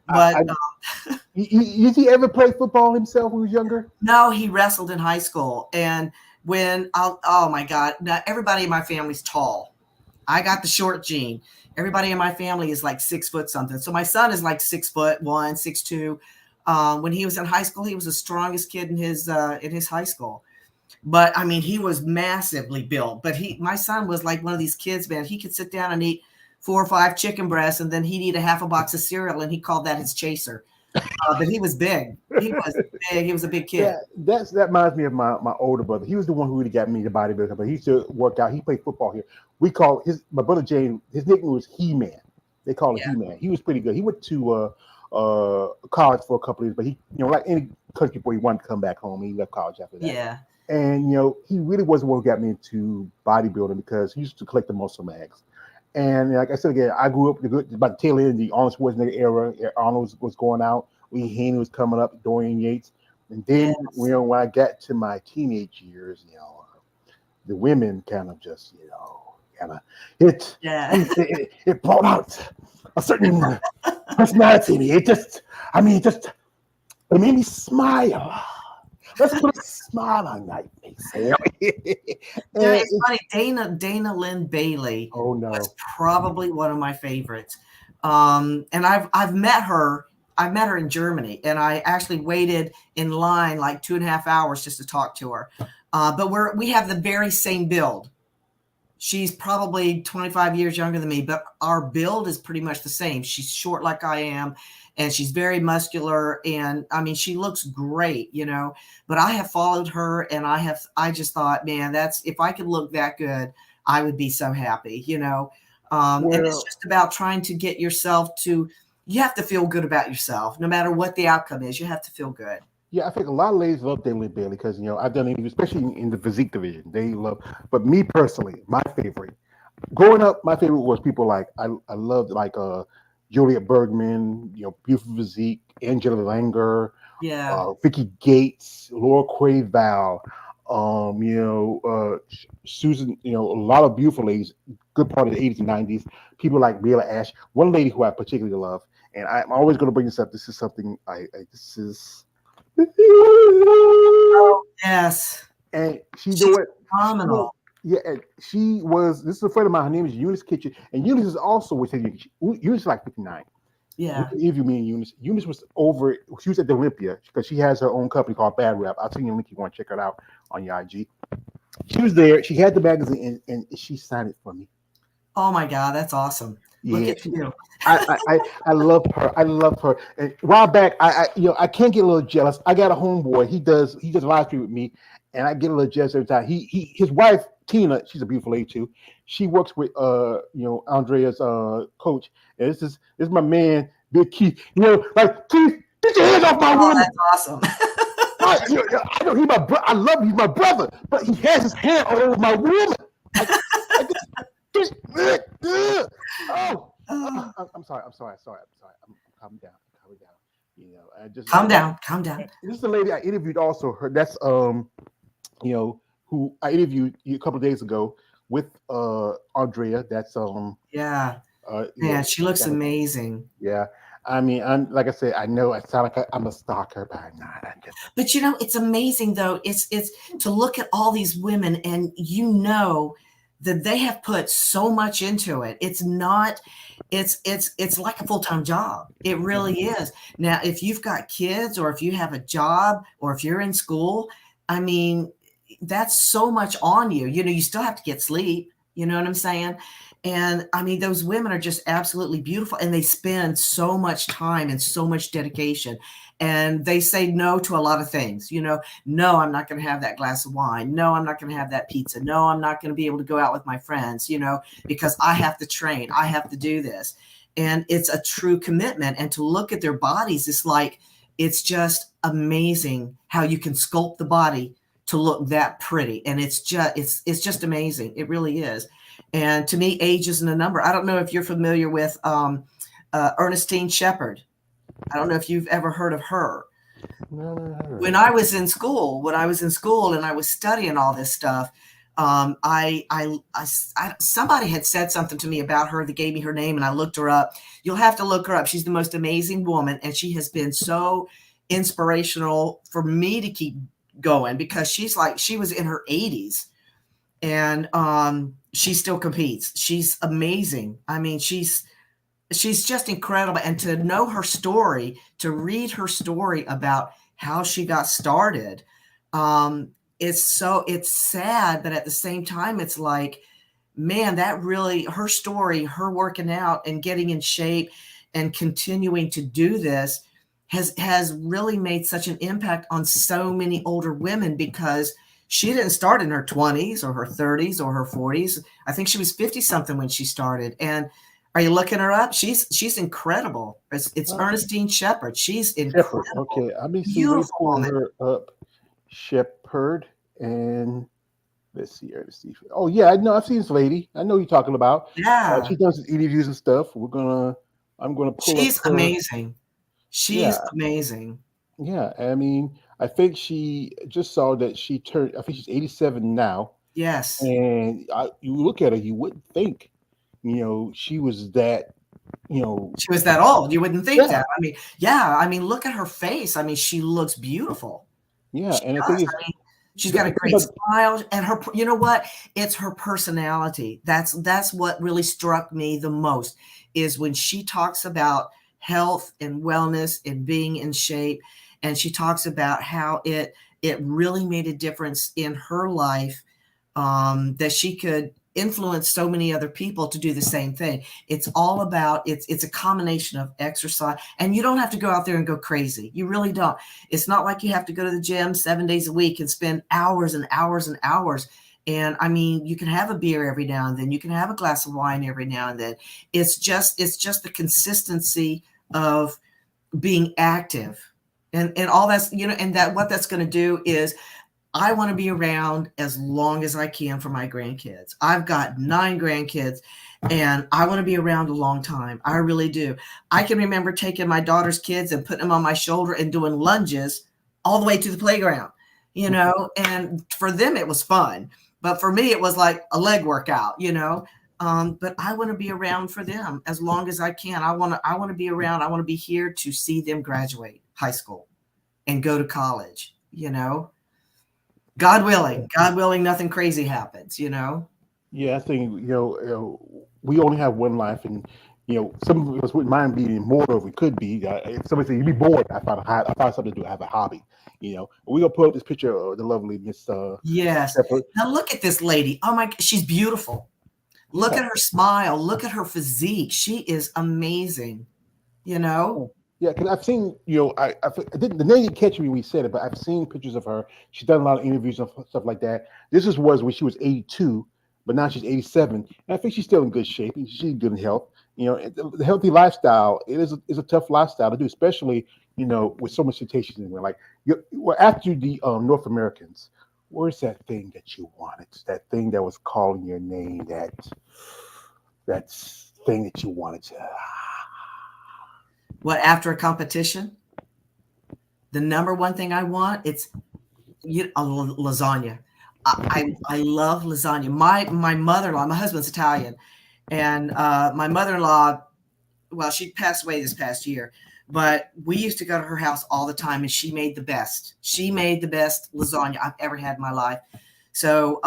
But Did he ever play football himself when he was younger? No, he wrestled in high school. And oh my God, now everybody in my family's tall. I got the short gene. Everybody in my family is like 6 foot something. So my son is like 6'1", 6'2". When he was in high school, he was the strongest kid in his high school. But I mean, he was massively built. But my son was like one of these kids, man. He could sit down and eat 4 or 5 chicken breasts, and then he'd eat a half a box of cereal, and he called that his chaser. But he was big. He was big. He was a big kid. Yeah, that reminds me of my older brother. He was the one who really got me to bodybuilding. But he used to work out. He played football here. We call my brother James. His nickname was HeMan. They call him HeMan. He was pretty good. He went to college for a couple of years, but he, like any country boy, he wanted to come back home. He left college after that. Yeah. And he really was the one who got me into bodybuilding because he used to collect the muscle mags. And like I said again, I grew up about the tail end of the Arnold Schwarzenegger era. Arnold was going out. Lee Haney was coming up. Dorian Yates. And then when I got to my teenage years, the women kind of just it brought out a certain personality in me. It made me smile. Let's put a smile on that face. It's funny. Dana Lynn Bailey was probably one of my favorites. And I've met her. I met her in Germany, and I actually waited in line like 2.5 hours just to talk to her. But we have the very same build. She's probably 25 years younger than me, but our build is pretty much the same. She's short like I am, and she's very muscular. And I mean, she looks great, but I have followed her, and I just thought, man, if I could look that good, I would be so happy, and it's just about trying to get yourself you have to feel good about yourself. No matter what the outcome is, you have to feel good. Yeah, I think a lot of ladies love Dana Lynn Bailey because I've done interviews, especially in the physique division. They love, but me personally, my favorite. Growing up, my favorite was people like I loved like Juliet Bergman, beautiful physique, Angela Langer, Vicky Gates, Laura Quayval, Susan. A lot of beautiful ladies. Good part of the 80s and 90s. People like Bela Ash. One lady who I particularly love, and I'm always going to bring this up. This is something this is. Oh, yes. And she's phenomenal. Yeah, and she was. This is a friend of mine. Her name is Eunice Kitchen, and Eunice is also with Eunice is like 59. Yeah. If you mean Eunice, Eunice was over. She was at the Olympia because she has her own company called Bad Rap. I'll send you a link if you want to check her out on your IG. She was there. She had the magazine, and she signed it for me. Oh my God, that's awesome. Look Yeah, at you. I love her. I love her. And a while back, I can't get a little jealous. I got a homeboy. He does live stream with me, and I get a little jealous every time. His wife Tina, she's a beautiful lady too. She works with Andrea's coach. And this is my man Big Keith. Like Keith, get your hands off my Oh, woman. that's awesome. I know he's my brother. I love him. He's my brother, but he has his hand all over my woman. I oh, I'm sorry. I'm calming down. I just Calm down. This is the lady I interviewed. Also, her. That's who I interviewed a couple of days ago with Andrea. That's Yeah. Yeah, she looks amazing. Yeah. I mean, I'm like I said, I know I sound like I'm a stalker, but I'm not. But it's amazing though. It's to look at all these women and that they have put so much into it. It's not, it's like a full-time job. It really is. Now, if you've got kids or if you have a job or if you're in school, I mean, that's so much on you. You still have to get sleep. You know what I'm saying? And I mean, those women are just absolutely beautiful and they spend so much time and so much dedication. And they say no to a lot of things, no, I'm not going to have that glass of wine. No, I'm not going to have that pizza. No, I'm not going to be able to go out with my friends, because I have to train. I have to do this. And it's a true commitment. And to look at their bodies, it's just amazing how you can sculpt the body to look that pretty. And it's just amazing. It really is. And to me, age isn't a number. I don't know if you're familiar with Ernestine Shepherd. I don't know if you've ever heard of her. No. When I was in school and I was studying all this stuff, somebody had said something to me about her that gave me her name, and I looked her up. You'll have to look her up. She's the most amazing woman, and she has been so inspirational for me to keep going because she was in her 80s, and she still competes. She's amazing. I mean, she's just incredible. And to know her story, to read her story about how she got started, it's sad, but at the same time, it's like, man, that really, her story, her working out and getting in shape and continuing to do this has really made such an impact on so many older women because she didn't start in her 20s or her 30s or her 40s. I think she was 50 something when she started. And are you looking her up? She's incredible. It's Ernestine Shepherd. She's incredible. Okay, let me see. Beautiful woman. Her up. Shepherd, and let's see. Oh yeah, I know. I've seen this lady. I know who you're talking about. Yeah, she does interviews and stuff. I'm gonna pull. She's amazing. She's amazing. Yeah, I mean, I think she just saw that she turned. I think she's 87 now. Yes. And you look at her, you wouldn't think, she was that. She was that old. You wouldn't think that. I mean, yeah. I mean, look at her face. I mean, she looks beautiful. Yeah, and the thing is, she's got a great smile, and her. You know what? It's her personality. That's what really struck me the most is when she talks about health and wellness and being in shape, and she talks about how it really made a difference in her life, that she could influence so many other people to do the same thing. It's all about, it's a combination of exercise, and you don't have to go out there and go crazy. You really don't. It's not like you have to go to the gym 7 days a week and spend hours and hours and hours. And I mean, you can have a beer every now and then. You can have a glass of wine every now and then. It's just the consistency of being active and all that's, and that what that's going to do is I want to be around as long as I can for my grandkids. I've got 9 grandkids and I want to be around a long time. I really do. I can remember taking my daughter's kids and putting them on my shoulder and doing lunges all the way to the playground, and for them it was fun. But for me, it was like a leg workout, but I want to be around for them as long as I can. I want to be around. I want to be here to see them graduate high school and go to college, God willing, nothing crazy happens, Yeah, I think, we only have one life, and, some of us wouldn't mind being immortal if we could be. If somebody said, you'd be bored, I find something to do. I have a hobby, We're going to pull up this picture of the lovely Miss Yes. Shepherd. Now look at this lady. Oh my, she's beautiful. Look at her smile. Look at her physique. She is amazing. You know? Yeah, because I've seen, I didn't, the name didn't catch me when we said it, but I've seen pictures of her. She's done a lot of interviews and stuff like that. Was when she was 82, but now she's 87, and I think she's still in good shape. And she's good in health. The healthy lifestyle is a tough lifestyle to do, especially with so much temptations in there. Like, well, after the North Americans, where's that thing that you wanted? That thing that was calling your name. That thing that you wanted to. What, after a competition? The number one thing I want, it's lasagna. I love lasagna. My mother-in-law, my husband's Italian, and my mother-in-law, well, she passed away this past year, but we used to go to her house all the time, and she made the best. She made the best lasagna I've ever had in my life. So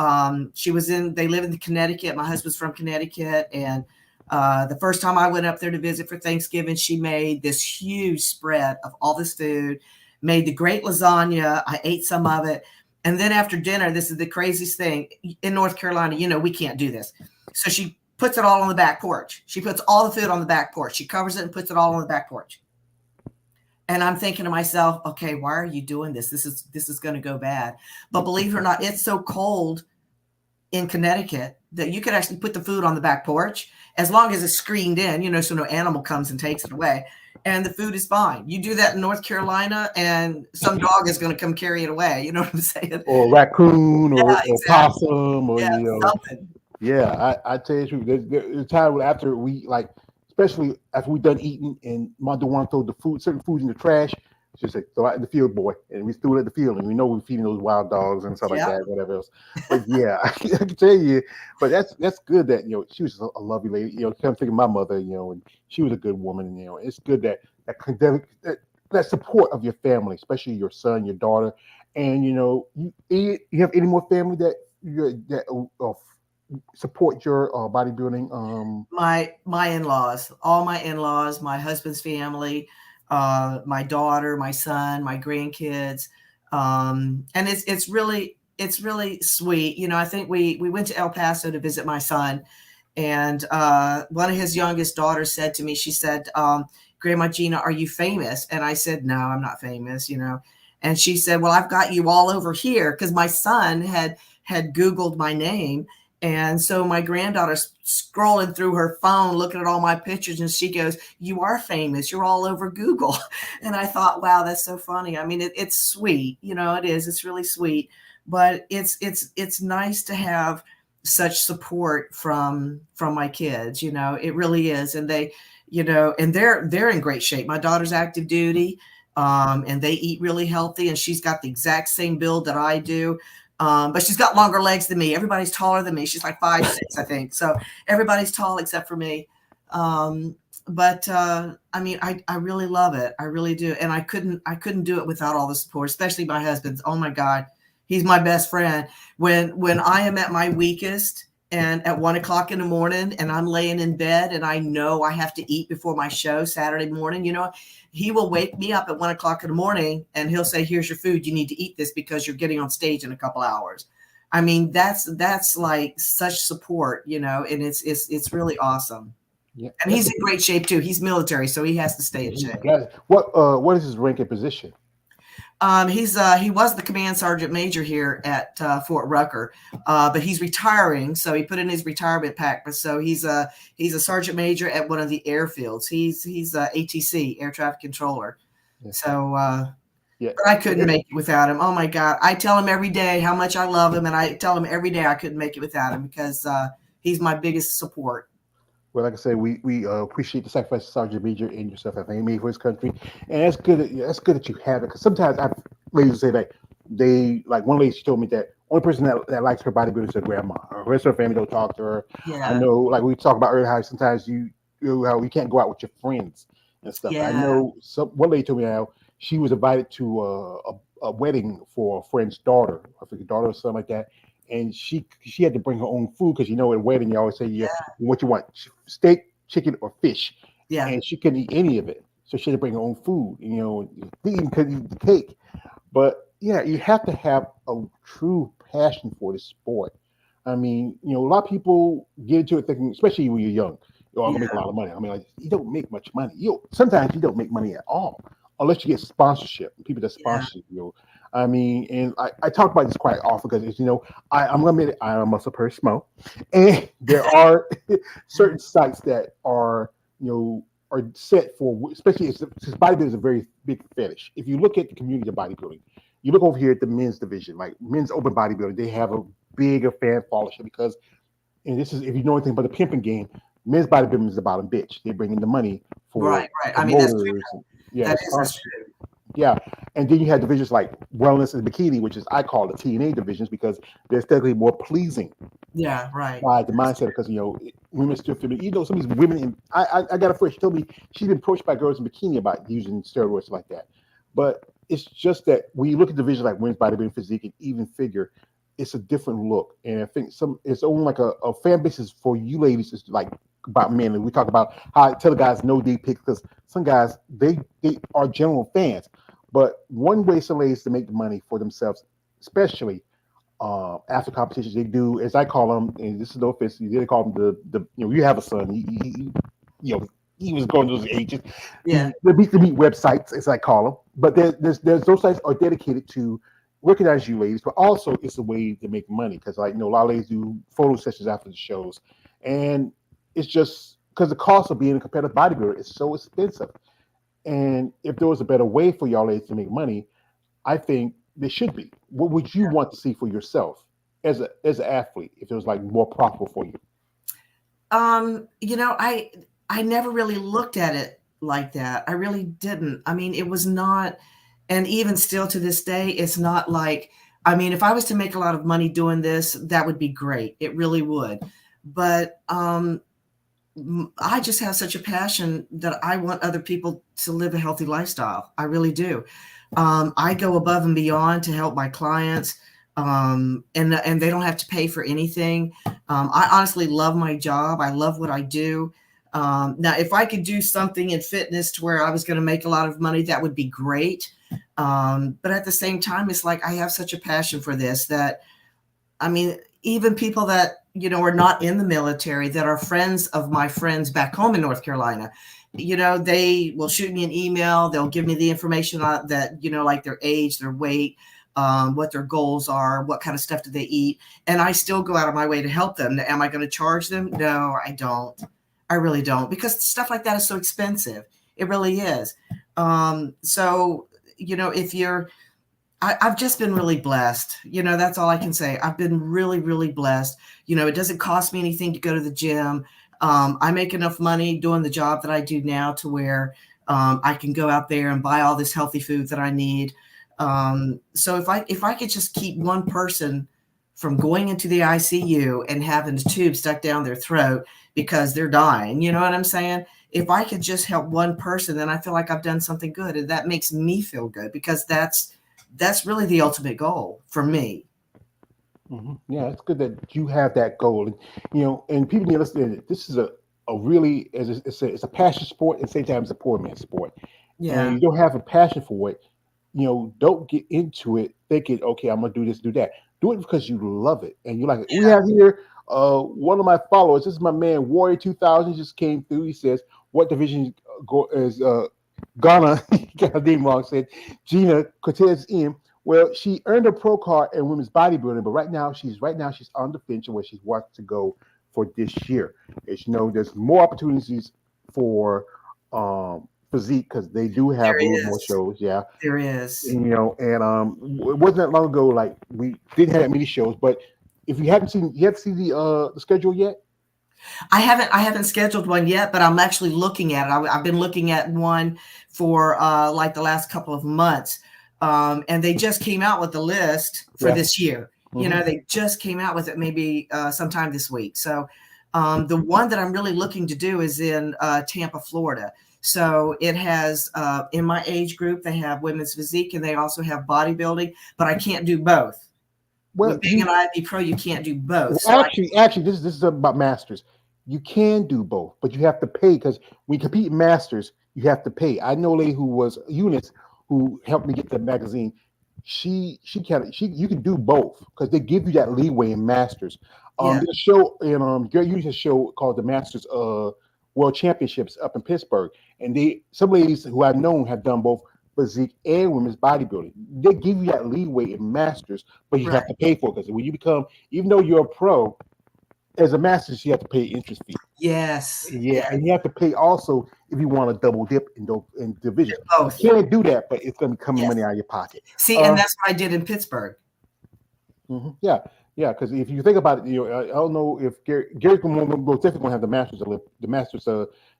they live in Connecticut. My husband's from Connecticut, and the first time I went up there to visit for Thanksgiving, she made this huge spread of all this food, made the great lasagna. I ate some of it. And then after dinner, this is the craziest thing. In North Carolina, we can't do this. So she puts it all on the back porch. She puts all the food on the back porch. She covers it and puts it all on the back porch. And I'm thinking to myself, okay, why are you doing this? This is going to go bad. But believe it or not, it's so cold in Connecticut that you could actually put the food on the back porch as long as it's screened in, so no animal comes and takes it away. And the food is fine. You do that in North Carolina and some dog is going to come carry it away. You know what I'm saying? Or raccoon or exactly. possum or, something. Yeah, I tell you the truth. There's a time after we, like, especially after we done eating and Mom don't want to throw certain foods in the trash, she said, throw it in the field, boy. And we threw it in the field, and we know we're feeding those wild dogs and stuff like that, whatever else. But yeah, I can tell you, but that's good that, she was a lovely lady. Come think of my mother, and she was a good woman. It's good that support of your family, especially your son, your daughter. And, you have any more family that support your bodybuilding? My in-laws, all my in-laws, my husband's family, my daughter, my son, my grandkids, and it's really sweet. I think we went to El Paso to visit my son, and one of his youngest daughters said to me, she said, Grandma Ginna, are you famous? And I said, no, I'm not famous, And she said, well, I've got you all over here, because my son had Googled my name. And so my granddaughter's scrolling through her phone, looking at all my pictures, and she goes, you are famous. You're all over Google. And I thought, wow, that's so funny. I mean, it's sweet. It is. It's really sweet. But it's nice to have such support from my kids. It really is. And they, and they're in great shape. My daughter's active duty, and they eat really healthy, and she's got the exact same build that I do. But she's got longer legs than me. Everybody's taller than me. She's like 5'6", I think. So everybody's tall except for me. But I mean, I really love it. I really do. And I couldn't do it without all the support, especially my husband's. Oh my God. He's my best friend. When I am at my weakest and at 1 o'clock in the morning and I'm laying in bed and I know I have to eat before my show Saturday morning, he will wake me up at 1 o'clock in the morning and he'll say, here's your food. You need to eat this because you're getting on stage in a couple hours. I mean, that's like such support, and it's really awesome. Yeah. And he's in great shape too. He's military, so he has to stay in shape. What is his rank and position? He was the command sergeant major here at Fort Rucker, but he's retiring, so he put in his retirement pack. But so he's a sergeant major at one of the airfields. He's ATC, air traffic controller. Yeah. So but I couldn't make it without him. Oh my God, I tell him every day how much I love him, and I tell him every day I couldn't make it without him because he's my biggest support. Well, like I said, we appreciate the sacrifice Sergeant Major and yourself have made for his country, and that's good. That's good that you have it. Because sometimes ladies say that one lady, she told me that only person that likes her bodybuilder is her grandma. The rest of her family don't talk to her. Yeah. I know, like we talked about earlier, how sometimes you can't go out with your friends and stuff. Yeah. I know one lady told me how she was invited to a wedding for a friend's daughter, I think a daughter or something like that. And she had to bring her own food because at a wedding you always say what you want, steak, chicken, or fish. Yeah. And she couldn't eat any of it, so she had to bring her own food. Even couldn't eat the cake. But yeah, you have to have a true passion for the sport. I mean, a lot of people get into it thinking, especially when you're young, I'm gonna make a Yeah. lot of money. I mean, like, you don't make much money. Sometimes you don't make money at all unless you get sponsorship. People that Yeah. sponsor you. I mean, and I talk about this quite often because I'm gonna admit it, I am a muscle per schmo, and there are certain sites that are set for, especially since bodybuilding is a very big fetish. If you look at the community of bodybuilding, you look over here at the men's division, like men's open bodybuilding, they have a bigger fan followership because, and this is if you know anything about the pimping game, men's bodybuilding is the bottom bitch. They bring in the money for Right. I mean, that's true. promoters and yeah, That's sponsors. true. Yeah, and then you have divisions like wellness and bikini, which is I call the TNA divisions because they're aesthetically more pleasing Yeah. Right. by the mindset because women still feel some of these women. And I got a friend. She told me she's been approached by girls in bikini about using steroids like that. But it's just that when you look at divisions like women's bodybuilding, physique, and even figure, it's a different look. And I think it's only like a fan base is for you ladies. It's like about men, and we talk about how I tell the guys no dick pics because some guys they are general fans. But one way some ladies to make money for themselves, especially after competitions, they do, as I call them, and this is no offense, they call them you have a son, he was going to those ages, Yeah. the meet websites, as I call them. But there's those sites are dedicated to recognize you ladies, but also it's a way to make money because a lot of ladies do photo sessions after the shows, and it's just because the cost of being a competitive bodybuilder is so expensive. And if there was a better way for y'all ladies to make money, I think there should be. What would you want to see for yourself as an athlete if it was like more profitable for you? I never really looked at it like that. I really didn't. I mean, it was not, and even still to this day, it's not like, I mean, if I was to make a lot of money doing this, that would be great. It really would. But I just have such a passion that I want other people to live a healthy lifestyle. I really do. I go above and beyond to help my clients, and they don't have to pay for anything. I honestly love my job. I love what I do. Now, if I could do something in fitness to where I was going to make a lot of money, that would be great. But at the same time, it's like I have such a passion for this that, I mean, even people that, are not in the military, that are friends of my friends back home in North Carolina, they will shoot me an email. They'll give me the information on that, like their age, their weight, what their goals are, what kind of stuff do they eat. And I still go out of my way to help them. Am I going to charge them? No, I don't. I really don't, because stuff like that is so expensive. It really is. So, if you're, I've just been really blessed. That's all I can say. I've been really, really blessed. It doesn't cost me anything to go to the gym. I make enough money doing the job that I do now to where I can go out there and buy all this healthy food that I need. So if I could just keep one person from going into the ICU and having a tube stuck down their throat because they're dying, you know what I'm saying? If I could just help one person, then I feel like I've done something good, and that makes me feel good because that's really the ultimate goal for me. Mm-hmm. Yeah, it's good that you have that goal, and people need to understand that this is a really it's a passion sport, and at the same time it's a poor man's sport. Yeah. And you don't have a passion for it, don't get into it thinking, okay, I'm gonna do this, do that. Do it because you love it and you like it. Yeah. We have here one of my followers. This is my man Warrior 2000. Just came through. He says, "What division is Ghana?" Got her name wrong. Said Ginna Cortese in. Well, she earned a pro card in women's bodybuilding, but right now she's on the fence where she wants to go for this year. As you know, there's more opportunities for physique because they do have a little more shows. Yeah, there is. And, it wasn't that long ago. Like we didn't have that many shows, but if you haven't seen the schedule yet. I haven't scheduled one yet, but I'm actually looking at it. I've been looking at one for like the last couple of months. And they just came out with the list for this year. Mm-hmm. They just came out with it maybe sometime this week. So the one that I'm really looking to do is in Tampa, Florida. So it has in my age group, they have women's physique and they also have bodybuilding, but I can't do both. Well, being an IFBB pro, you can't do both. Well, actually, this is about masters. You can do both, but you have to pay because when you compete in masters, you have to pay. I know a lady who was Eunice who helped me get the magazine. You can do both because they give you that leeway in masters. Yeah. There's a show and Gary used a show called the Masters World Championships up in Pittsburgh, and some ladies who I've known have done both physique and women's bodybuilding. They give you that leeway in masters, but you have to pay for it because when you become, even though you're a pro, as a masters, you have to pay interest fee. Yes. Yeah, and you have to pay also if you want to double dip in divisions. Both. You can't do that, but it's going to be coming money out of your pocket. See, and that's what I did in Pittsburgh. Yeah, because if you think about it, I don't know if Gary will definitely have the Masters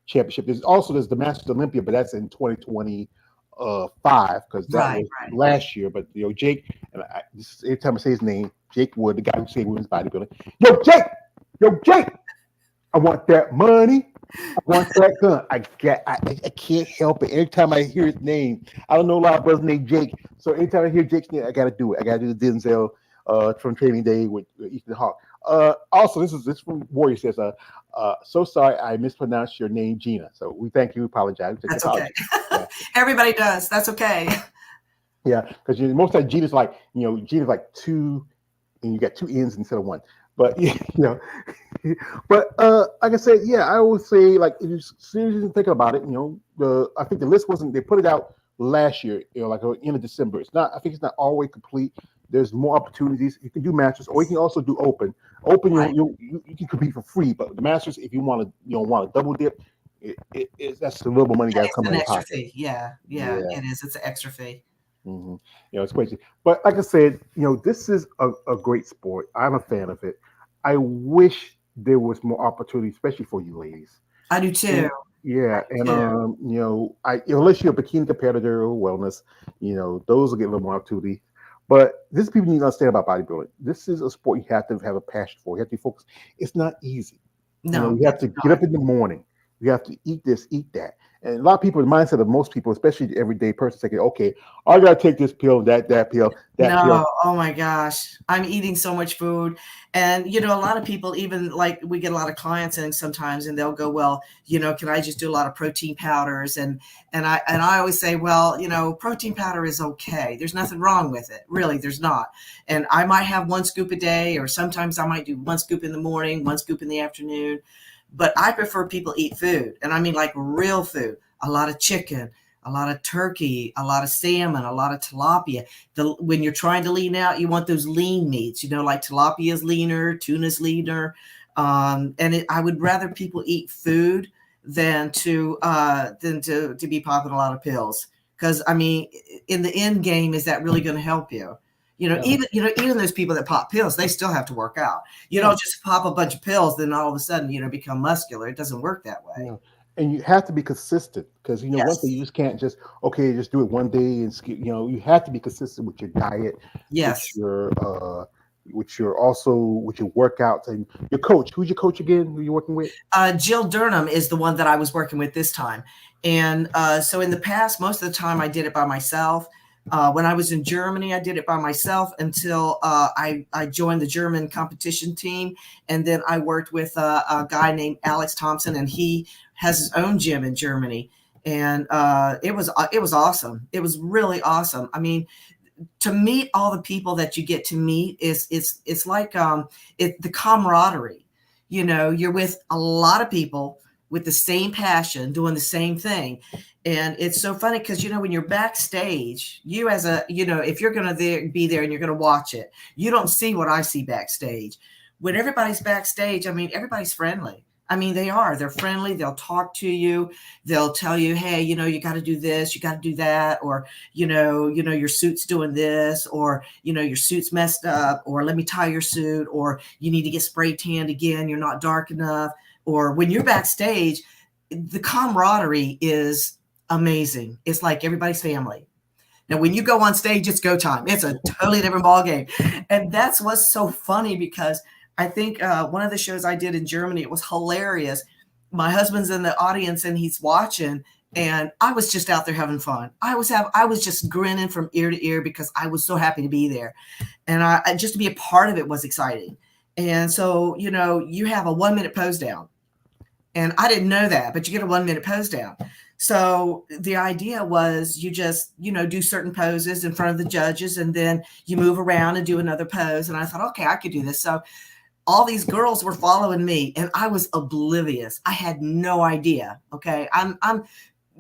Championship. There's the Masters Olympia, but that's in 2025 because that was last year. But Jake, and every time I say his name, Jake Wood, the guy who saved women's bodybuilding. Yo, Jake, I want that money. I want that gun. I can't help it. Every time I hear his name, I don't know a lot of brothers named Jake. So anytime I hear Jake's name, I got to do it. I got to do the Denzel from Training Day with Ethan Hawke. Also, this from Warrior says, so sorry I mispronounced your name, Ginna. So we thank you. Apologize. That's okay. Yeah. Everybody does. That's okay. Yeah, because most of the Gina's like, Gina's like two, and you got two N's instead of one. But but like I said, I always say, like, if you seriously think about it, I think the list they put it out last year, like end of December. I think it's not always complete. There's more opportunities. You can do masters, or you can also do open. Open, you can compete for free, but the masters, if you want to double dip, that's a little more money got to come in the pocket. Fee. Yeah, it is. It's an extra fee. Mm-hmm. It's crazy. But like I said, this is a great sport. I'm a fan of it. I wish there was more opportunity, especially for you ladies. I do too. Unless you're a bikini competitor or wellness, those will get a little more opportunity. But this is people need to understand about bodybuilding. This is a sport you have to have a passion for. You have to be focused. It's not easy. No, you have to get up in the morning. You have to eat this, eat that. And a lot of people, the mindset of most people, especially the everyday person, thinking, okay, I got to take this pill, that pill, that pill. Oh my gosh. I'm eating so much food. And, a lot of people, even like we get a lot of clients in sometimes, and they'll go, well, can I just do a lot of protein powders? And I always say, well, protein powder is okay. There's nothing wrong with it. Really, there's not. And I might have one scoop a day, or sometimes I might do one scoop in the morning, one scoop in the afternoon. But I prefer people eat food, and I mean like real food, a lot of chicken, a lot of turkey, a lot of salmon, a lot of tilapia. When you're trying to lean out, you want those lean meats, like tilapia is leaner, tuna's leaner. I would rather people eat food than to be popping a lot of pills. Because I mean, in the end game, is that really going to help you? Even those people that pop pills, they still have to work out. You don't just pop a bunch of pills, then all of a sudden, become muscular. It doesn't work that way. Yeah. And you have to be consistent because, one thing you just can't just do it one day and skip. You have to be consistent with your diet. Yes. With your workouts and your coach. Who's your coach again? Who you working with? Jill Durham is the one that I was working with this time. And so in the past, most of the time I did it by myself. When I was in Germany, I did it by myself until I joined the German competition team. And then I worked with a guy named Alex Thompson, and he has his own gym in Germany. And it was awesome. It was really awesome. I mean, to meet all the people that you get to meet it's like the camaraderie. You're with a lot of people with the same passion, doing the same thing. And it's so funny because, when you're backstage, you as if you're going to be there and you're going to watch it, you don't see what I see backstage. When everybody's backstage, I mean, everybody's friendly. I mean, they're friendly. They'll talk to you. They'll tell you, hey, you got to do this, you got to do that. Or, your suit's doing this, or, your suit's messed up, or let me tie your suit, or you need to get spray tanned again. You're not dark enough. Or when you're backstage, the camaraderie is amazing. It's like everybody's family. Now, when you go on stage, it's go time. It's a totally different ballgame. And that's what's so funny because I think one of the shows I did in Germany, it was hilarious. My husband's in the audience and he's watching, and I was just out there having fun. I was just grinning from ear to ear because I was so happy to be there. And I just to be a part of it was exciting. And so, you have a 1 minute pose down. And I didn't know that, but you get a 1 minute pose down. So the idea was you just, do certain poses in front of the judges, and then you move around and do another pose. And I thought, okay, I could do this. So all these girls were following me and I was oblivious. I had no idea. Okay. I'm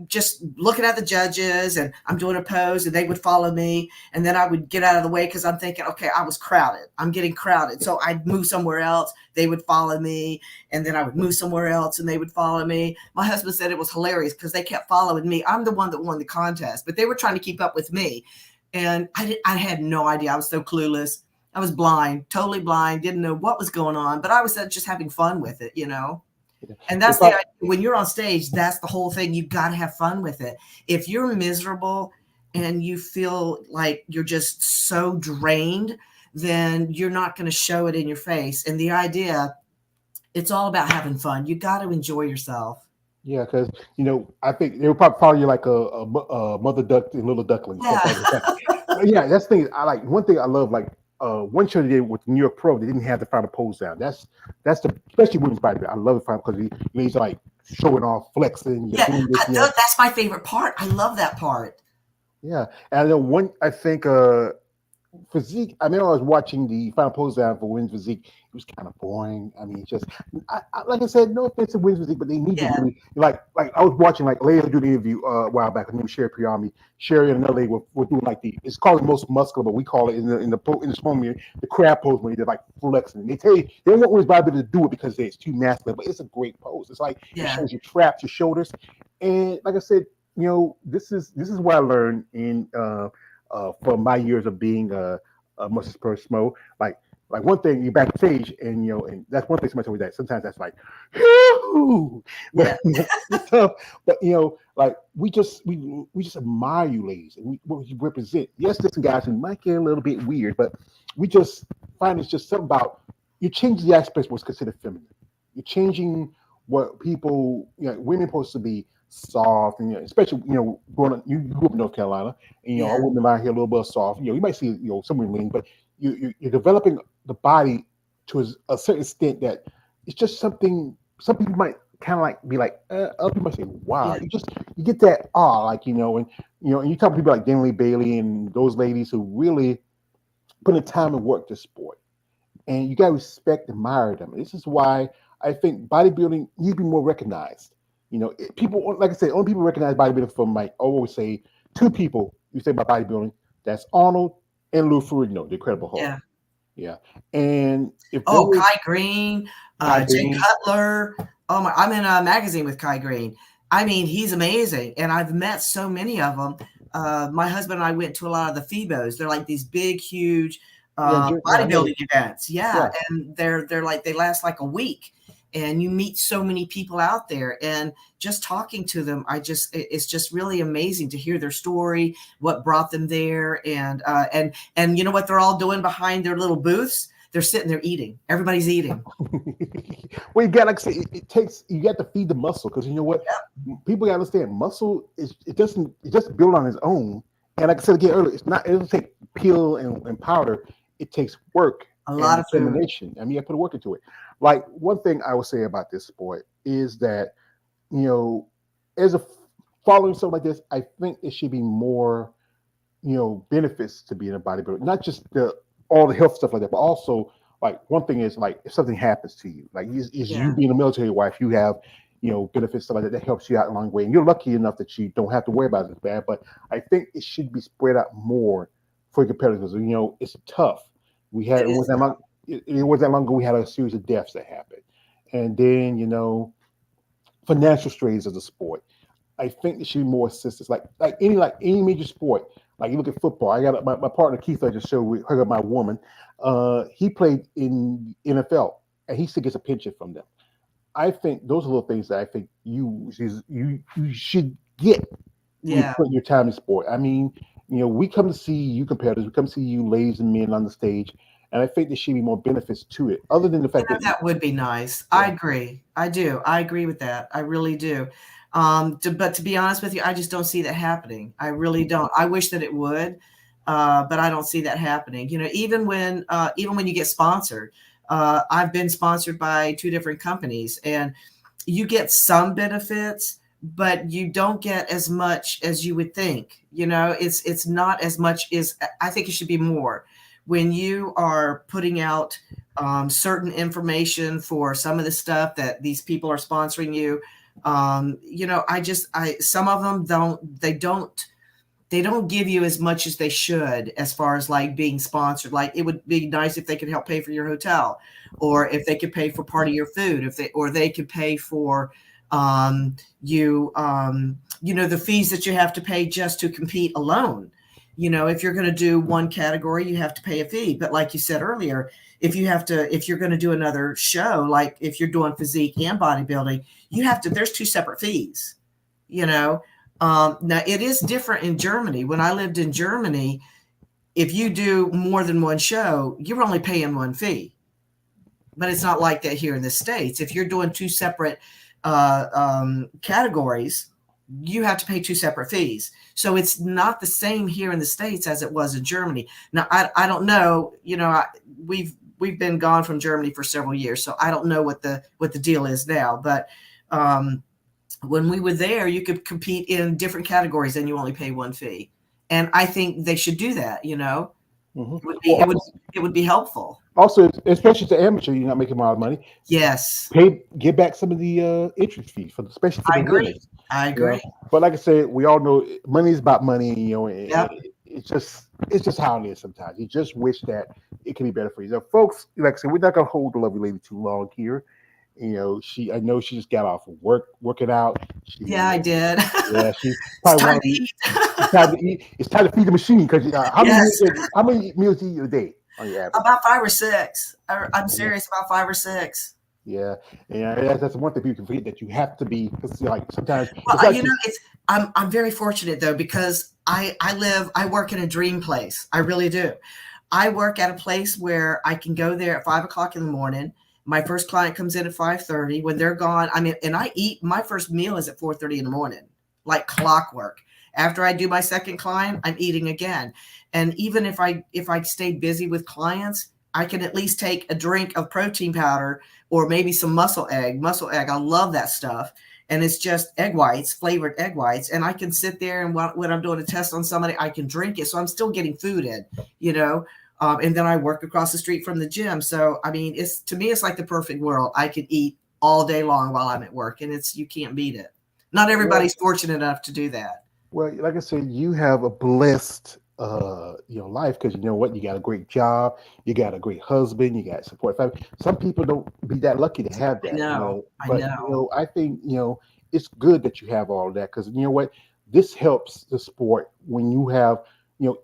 just looking at the judges and I'm doing a pose and they would follow me. And then I would get out of the way because I'm thinking, okay, I was crowded. I'm getting crowded. So I'd move somewhere else. They would follow me. And then I would move somewhere else and they would follow me. My husband said it was hilarious because they kept following me. I'm the one that won the contest, but they were trying to keep up with me. And I had no idea. I was so clueless. I was blind, totally blind, didn't know what was going on, but I was just having fun with it, you know? And that's the idea. When you're on stage, that's the whole thing. You've got to have fun with it. If you're miserable and you feel like you're just so drained, then you're not going to show it in your face. And the idea, it's all about having fun. You got to enjoy yourself. Yeah, because I think they would probably call you like a mother duck and little duckling. Yeah. Yeah, that's the thing. I like one thing I love, like one show they did with New York Pro, they didn't have the final pose down. That's the especially women's bodybuilding. I love the final because he's like showing off, flexing. Yeah, that's my favorite part. I love that part. Yeah, and I know I think Physique. I mean, I was watching the final pose down for women's Physique. It was kind of boring. I mean, just like I said, no offense to women's Physique, but they need to really like I was watching like Layla do the interview a while back. Her name was Sherry Priyami. Sherry and another lady were doing like it's called the most muscular, but we call it in the smoke mirror the crab pose when they're like flexing. And they tell you they don't want women's bodybuilders to do it because it's too masculine, but it's a great pose. It's like it shows your traps, your shoulders, and like I said, this is what I learned in from my years of being a muscle spur smo. Like one thing, you're backstage, and and that's one thing somebody told me that sometimes that's like, but it's tough. But like we just admire you, ladies, and what you represent. Yes, there's some guys who might get a little bit weird, but we just find it's just something about you changing the aspects of what's considered feminine. You're changing what people, women supposed to be soft, and especially growing up, you grew up in North Carolina, and our women around here a little bit soft. You might see some women lean, but you're developing the body to a certain extent that it's just something. Some people might kind of like be like, other people might say, wow, you get that and you talk to people like Ginna Bailey and those ladies who really put in time and work this sport, and you gotta respect and admire them. This is why I think bodybuilding needs to be more recognized. People, like I said, only people recognize bodybuilding from, like, I always say, two people you say about bodybuilding. That's Arnold and Lou Ferrigno, the Incredible Hulk. Yeah. And if Kai Green, Jay Cutler. Oh my! I'm in a magazine with Kai Green. I mean, he's amazing, and I've met so many of them. My husband and I went to a lot of the FIBOs. They're like these big, huge bodybuilding events. Yeah, and they're like they last like a week. And you meet so many people out there, and just talking to them, it's just really amazing to hear their story, what brought them there, and you know what they're all doing behind their little booths? They're sitting there eating. Everybody's eating. Well, you got, like I say, you got to feed the muscle, because you know what? People got to understand, muscle it doesn't build on its own. And like I said again earlier, it doesn't take pill and powder. It takes work. A lot of determination. I mean, you put work into it. Like, one thing I would say about this sport is that, as a following something like this, I think it should be more, benefits to being a bodybuilder, not just all the health stuff like that, but also, like, one thing is, like, if something happens to you, like you being a military wife, you have, benefits, stuff like that helps you out along the way, and you're lucky enough that you don't have to worry about it as bad. But I think it should be spread out more for competitors. It's tough. It wasn't that long ago we had a series of deaths that happened. And then, financial strains of the sport. I think there should be more assistance. Like any major sport. Like, you look at football. I got my partner Keith, I just showed her my woman. He played in NFL, and he still gets a pension from them. I think those are little things that I think you should get when you put your time in sport. I mean, we come to see you competitors, we come to see you ladies and men on the stage, and I think there should be more benefits to it, other than the fact that would be nice. Yeah. I agree. I do. I agree with that. I really do. But to be honest with you, I just don't see that happening. I really don't. I wish that it would, but I don't see that happening. Even when you get sponsored, I've been sponsored by 2 different companies, and you get some benefits, but you don't get as much as you would think. It's not as much as I think it should be more. when you are putting out certain information for some of the stuff that these people are sponsoring you, you know, some of them they don't give you as much as they should as far as like being sponsored. Like it would be nice if they could help pay for your hotel, or if they could pay for part of your food, or they could pay for you know, the fees that you have to pay just to compete alone. You know, if you're going to do one category, you have to pay a fee. But like you said earlier, if you're going to do another show, like if you're doing physique and bodybuilding, there's two separate fees, you know. Now it is different in Germany. When I lived in Germany, if you do more than one show, you're only paying one fee. But it's not like that here in the States. If you're doing two separate categories, you have to pay two separate fees. So it's not the same here in the States as it was in Germany. Now, I don't know, you know, we've been gone from Germany for several years, so I don't know what the deal is now. But when we were there, you could compete in different categories and you only pay one fee. And I think they should do that, you know. Mm-hmm. It would be helpful. Also, especially to amateur, you're not making a lot of money. Yes. Get back some of the entrance fees, especially for the women. I agree. You know? But like I said, we all know money is about money. You know, it's just how it is sometimes. You just wish that it could be better for you. So, folks, like I said, we're not gonna hold the lovely lady too long here. You know, I know she just got off of working out. I did. Yeah, she's probably it's time to eat. It's time to feed the machine because how many meals do you eat a day on your average? About 5 or 6. I'm serious, about 5 or 6. Yeah, that's one thing people can forget, that you have to be, because like sometimes. Well, you know, I'm very fortunate though, because I work in a dream place. I really do. I work at a place where I can go there at 5 o'clock in the morning. My first client comes in at 5:30. When they're gone, I mean, and I eat, my first meal is at 4:30 in the morning, like clockwork. After I do my second client, I'm eating again. And even if I stay busy with clients, I can at least take a drink of protein powder or maybe some muscle egg. I love that stuff. And it's just egg whites, flavored egg whites. And I can sit there and when I'm doing a test on somebody, I can drink it. So I'm still getting food in, you know. And then I work across the street from the gym. So, I mean, to me, it's like the perfect world. I could eat all day long while I'm at work, and you can't beat it. Not everybody's fortunate enough to do that. Well, like I said, you have a blessed, life, because you know what? You got a great job. You got a great husband. You got support family. Some people don't be that lucky to have that. I know. I think, it's good that you have all of that, because you know what? This helps the sport when you have, you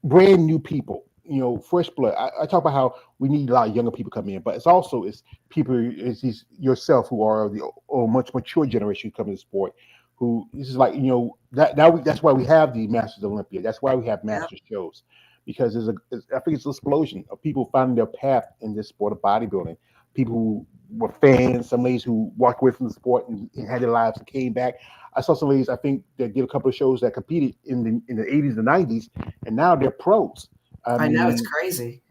brand new people, fresh blood. I talk about how we need a lot of younger people coming in, but it's people, it's yourself who are the much mature generation who come in the sport. Who this is like, that's why we have the Masters Olympia. That's why we have master shows, because I think it's an explosion of people finding their path in this sport of bodybuilding. People who were fans, some ladies who walked away from the sport and had their lives and came back. I saw some ladies, I think, that did a couple of shows that competed in the 80s and 90s, and now they're pros. I know, it's crazy.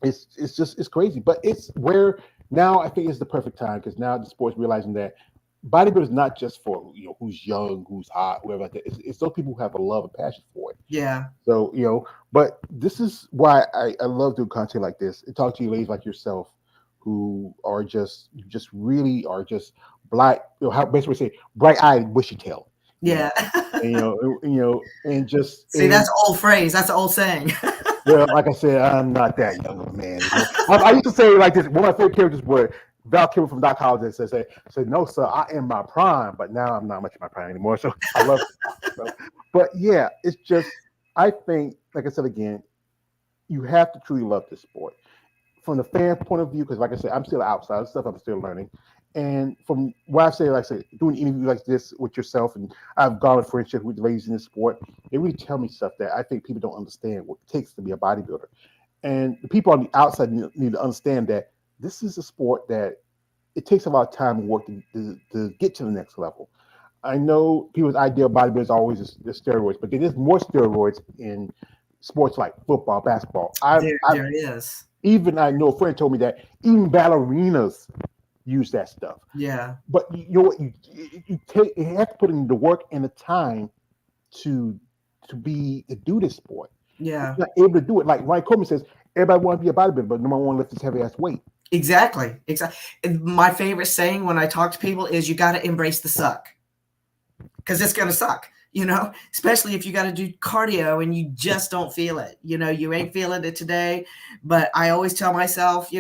It's crazy, but it's where now I think it's the perfect time, because now the sport's realizing that bodybuilding is not just for who's young, who's hot, whoever like that. It's those people who have a love and passion for it. Yeah. So but this is why I love doing content like this and talk to you ladies like yourself, who are just really are just black. How best way to say, bright-eyed, bushy-tailed. Yeah. And just see, that's an old phrase. That's an old saying. Well, like I said, I'm not that young of a man. I used to say like this. One of my favorite characters was Val Kilmer from Doc College, and said, "No, sir, I am my prime, but now I'm not much in my prime anymore." So I love it. But yeah, it's just, I think, like I said again, you have to truly love this sport from the fan point of view, because like I said, I'm still outside of stuff. I'm still learning. And from what I've said, like I said, doing interviews like this with yourself, and I've gone in friendship with the ladies in this sport, they really tell me stuff that I think people don't understand what it takes to be a bodybuilder. And the people on the outside need to understand that this is a sport that it takes a lot of time and work to get to the next level. I know people's idea of bodybuilding is always the steroids, but there's more steroids in sports like football, basketball. There is. Even I know a friend told me that even ballerinas use that stuff. Yeah. But you know what? You have to put in the work and the time to do this sport. Yeah. Not able to do it. Like Ryan Coleman says, everybody wants to be a bodybuilder, but no one wants to lift this heavy ass weight. Exactly. My favorite saying when I talk to people is you got to embrace the suck, because it's going to suck, especially if you got to do cardio and you just don't feel it. You ain't feeling it today. But I always tell myself,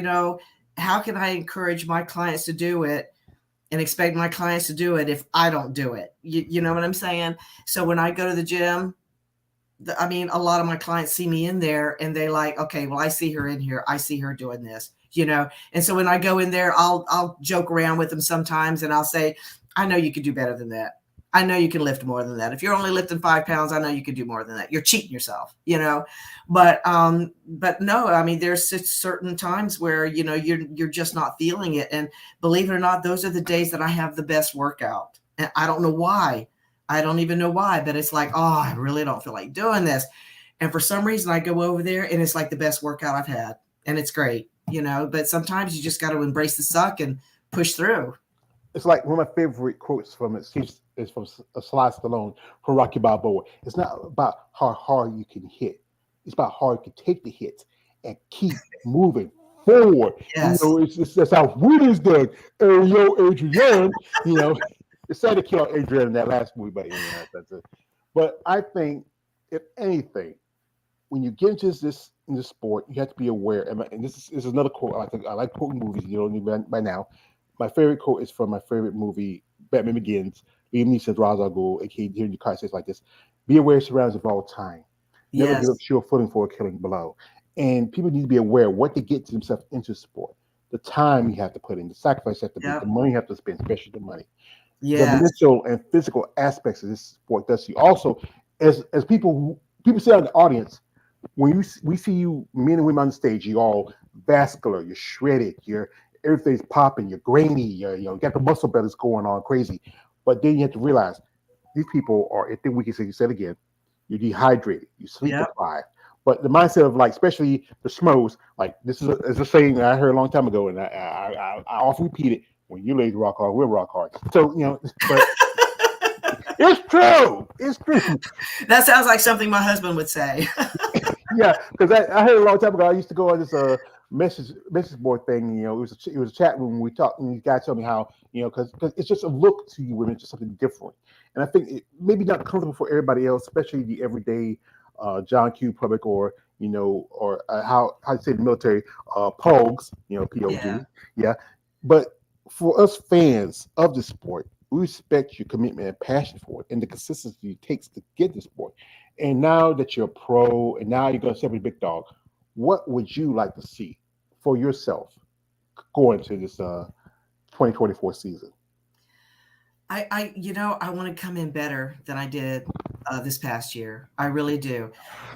how can I encourage my clients to do it and expect my clients to do it if I don't do it? You know what I'm saying? So when I go to the gym, a lot of my clients see me in there and they like, okay, well, I see her in here. I see her doing this, And so when I go in there, I'll joke around with them sometimes and I'll say, I know you could do better than that. I know you can lift more than that. If you're only lifting 5 pounds, I know you can do more than that. You're cheating yourself, But no, there's certain times where, you're just not feeling it. And believe it or not, those are the days that I have the best workout. And I don't know why. I don't even know why, but it's like, oh, I really don't feel like doing this. And for some reason I go over there and it's like the best workout I've had. And it's great, but sometimes you just got to embrace the suck and push through. It's like one of my favorite quotes from it is from Sly Stallone from Rocky Balboa. It's not about how hard you can hit. It's about how hard you can take the hits and keep moving forward. Yes. That's how Wood is done. Hey, yo, Adrian, It's sad to kill Adrian in that last movie, but that's it. But I think, if anything, when you get into this sport, you have to be aware. And this is another quote. I like quoting movies. You don't need by now. My favorite quote is from my favorite movie, Batman Begins. Liam Neeson's Ra's al Ghul, aka Here in Car says like this: "Be aware of surroundings of all time. Never Yes. give up sure footing for a killing below." And people need to be aware of what they get themselves into sport. The time you have to put in, the sacrifice you have to make, the money you have to spend, especially the money. Yes. The mental and physical aspects of this sport does see. Also, as people say in the audience, when we see you, men and women on the stage, you're all vascular, you're shredded, everything's popping, you're grainy, you got the muscle bellies going on crazy. But then you have to realize these people are, I think we can say, you said again, you're dehydrated, you sleep deprived. But the mindset of, like, especially the schmoes, like this is a saying that I heard a long time ago, and I often repeat it: when you ladies rock hard, we'll rock hard. So but it's true. It's true. That sounds like something my husband would say. Yeah, because I heard a long time ago. I used to go on this message board thing. It was a chat room. We talked, and these guys told me how because it's just a look to you women, it's just something different. And I think it maybe not comfortable for everybody else, especially the everyday John Q. public, or or how to say the military pogs, POG. Yeah. But for us fans of the sport, we respect your commitment and passion for it and the consistency it takes to get the sport. And now that you're a pro and now you're going to step with big dog, what would you like to see for yourself going to this 2024 season? I want to come in better than I did this past year. I really do.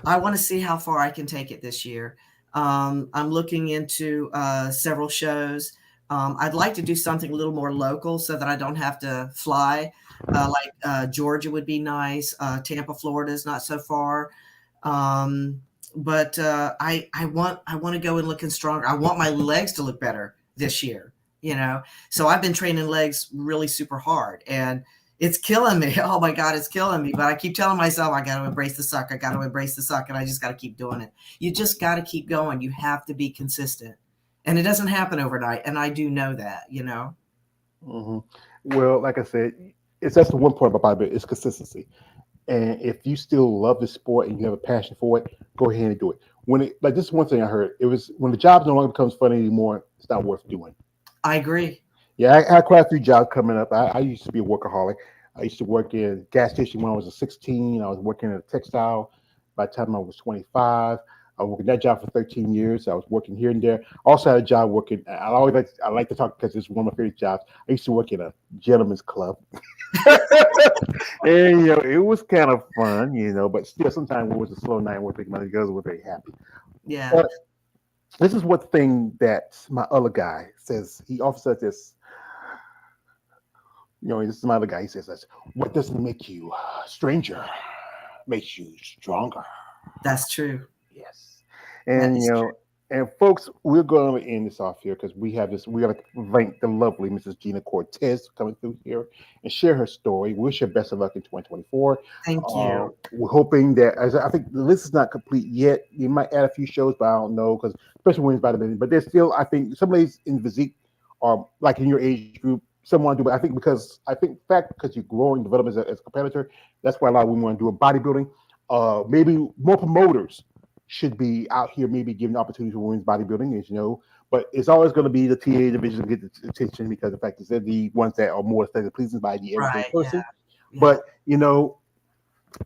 I want to see how far I can take it this year. I'm looking into several shows. I'd like to do something a little more local so that I don't have to fly. Like Georgia would be nice. Tampa, Florida is not so far. But I want to go in looking stronger. I want my legs to look better this year. So I've been training legs really super hard, and it's killing me. Oh my God, it's killing me. But I keep telling myself, I got to embrace the suck. I got to embrace the suck. And I just got to keep doing it. You just got to keep going. You have to be consistent, and it doesn't happen overnight. And I do know that, Mm-hmm. Well, like I said, that's the one point about bodybuilding, it's consistency. And if you still love the sport and you have a passion for it, go ahead and do it. This is one thing I heard. It was when the job no longer becomes fun anymore, it's not worth doing. I agree. Yeah, I had quite a few jobs coming up. I used to be a workaholic. I used to work in a gas station when I was 16. I was working in a textile by the time I was 25. I was working that job for 13 years. I was working here and there. Also had a job working. I like to talk because it's one of my favorite jobs. I used to work in a gentleman's club. And it was kind of fun, but still sometimes it was a slow night. We're thinking my girls were very happy. Yeah. But this is one thing that my other guy says. He often says this. This is my other guy. He says this: what doesn't make you stranger makes you stronger. That's true. Yes. And And folks, we're going to end this off here because we have this. We got to thank the lovely Mrs. Ginna Cortese coming through here and share her story. Wish her best of luck in 2024. Thank you. We're hoping that, as I think the list is not complete yet. You might add a few shows, but I don't know because especially women's bodybuilding. But there's still, I think, some ladies in physique are like in your age group. Some want to do, but I think because you're growing, developing as a competitor, that's why a lot of women want to do a bodybuilding. Maybe more promoters should be out here maybe giving opportunities for women's bodybuilding, as you know, but it's always going to be the TA division to get the attention because the fact is they're the ones that are more aesthetically pleasing by the everyday person. Yeah. But,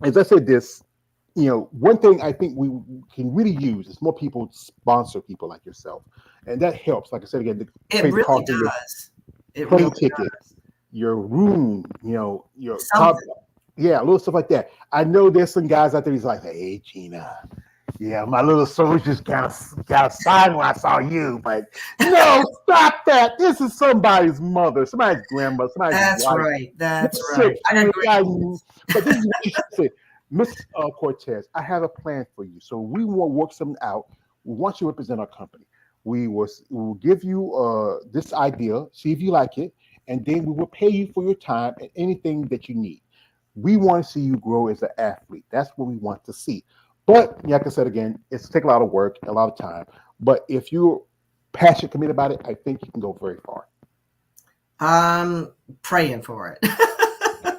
as I said this, one thing I think we can really use is more people sponsor people like yourself. And that helps. Like I said again, it really does. It plane really ticket, does. your room, your Something. little stuff like that. I know there's some guys out there who's like, hey, Ginna. Yeah, my little soldiers got a sign when I saw you, but no, stop that. This is somebody's mother, somebody's grandma, somebody's That's wife. right. That's right. I agree. But this is what you should say. Miss Cortese, I have a plan for you. So we will work something out. We want you to represent our company. We will give you this idea, see if you like it, and then we will pay you for your time and anything that you need. We want to see you grow as an athlete. That's what we want to see. But like I said again, it's take a lot of work, a lot of time. But if you're passionate, committed about it, I think you can go very far. I'm praying for it.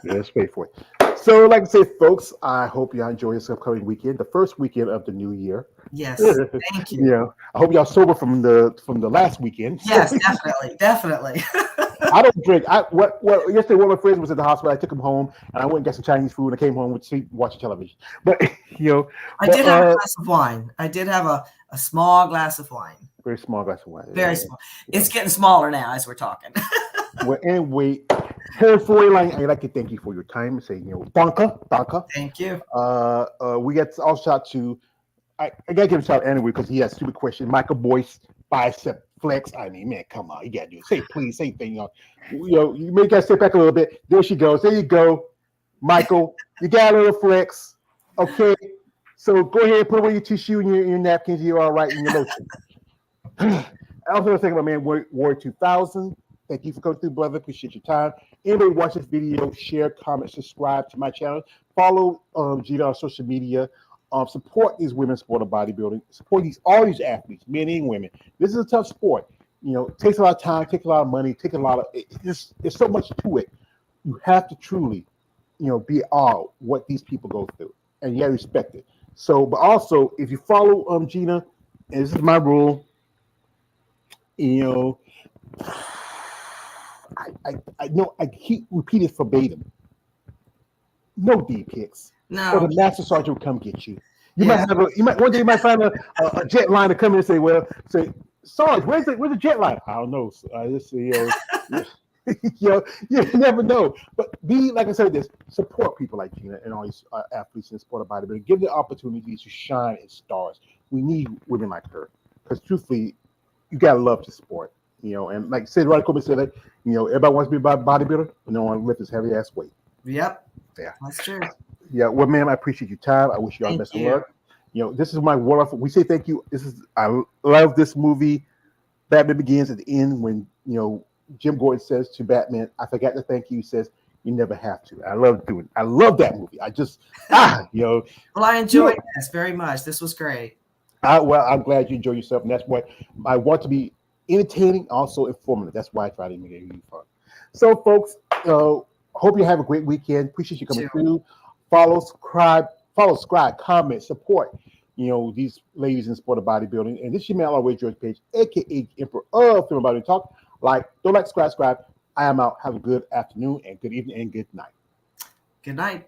Let's pray for it. So, like I said, folks, I hope y'all enjoy this upcoming weekend, the first weekend of the new year. Yes, thank you. I hope y'all sober from the last weekend. Yes, definitely. I don't drink. Yesterday one of my friends was at the hospital. I took him home, and I went and got some Chinese food, and I came home with sleep, watching television. But I did have a glass of wine. I did have a small glass of wine. Very small glass of wine. Very small. It's getting smaller now as we're talking. Well, anyway, I'd like to thank you for your time. Say, danke. Thank you. We got all shout to. I gotta give a shout out anyway because he has a stupid question. Michael Boyce, bicep flex. I mean, man, come on, you gotta do it. Say please, say thing. You may gotta step back a little bit. There she goes. There you go, Michael. You got a little flex. Okay, so go ahead and put away your tissue and your napkins. You're all right in your lotion. I also want to thank my man Warrior 2000. Thank you for coming through, brother. Appreciate your time. Anybody watch this video, share, comment, subscribe to my channel. Follow Ginna on social media. Support these women's sport of bodybuilding. Support all these athletes, men and women. This is a tough sport. It takes a lot of time, takes a lot of money, there's so much to it. You have to truly, be all what these people go through, and you got to respect it. So, but also, if you follow Ginna, and this is my rule, I know I keep repeating verbatim. No D pics. No. Or the master sergeant will come get you. One day you might find a jet line to come in and say, Sarge, where's the jet line? I don't know. You never know. But like I said, support people like Ginna and all these athletes in the sport of bodybuilding. Give them opportunities to shine as stars. We need women like her because truthfully, you gotta love the sport. And like Sid Radical said that, everybody wants to be a bodybuilder, but no one lift this heavy ass weight. Yep. Yeah. That's true. Yeah. Well, ma'am, I appreciate your time. I wish you all the best of luck. This is my wonderful. We say thank you. I love this movie. Batman Begins at the end when Jim Gordon says to Batman, "I forgot to thank you." He says, "You never have to." I love that movie. I just Well, I enjoyed this very much. This was great. I'm glad you enjoy yourself, and that's what I want to be entertaining, also informative. That's why I try to make it really fun. So, folks, hope you have a great weekend. Appreciate you coming through. Follow, subscribe, comment, support. These ladies in sport of bodybuilding. And this is your man, always George Page, aka Emperor of Film Body Talk. Don't subscribe. I am out. Have a good afternoon and good evening and good night. Good night.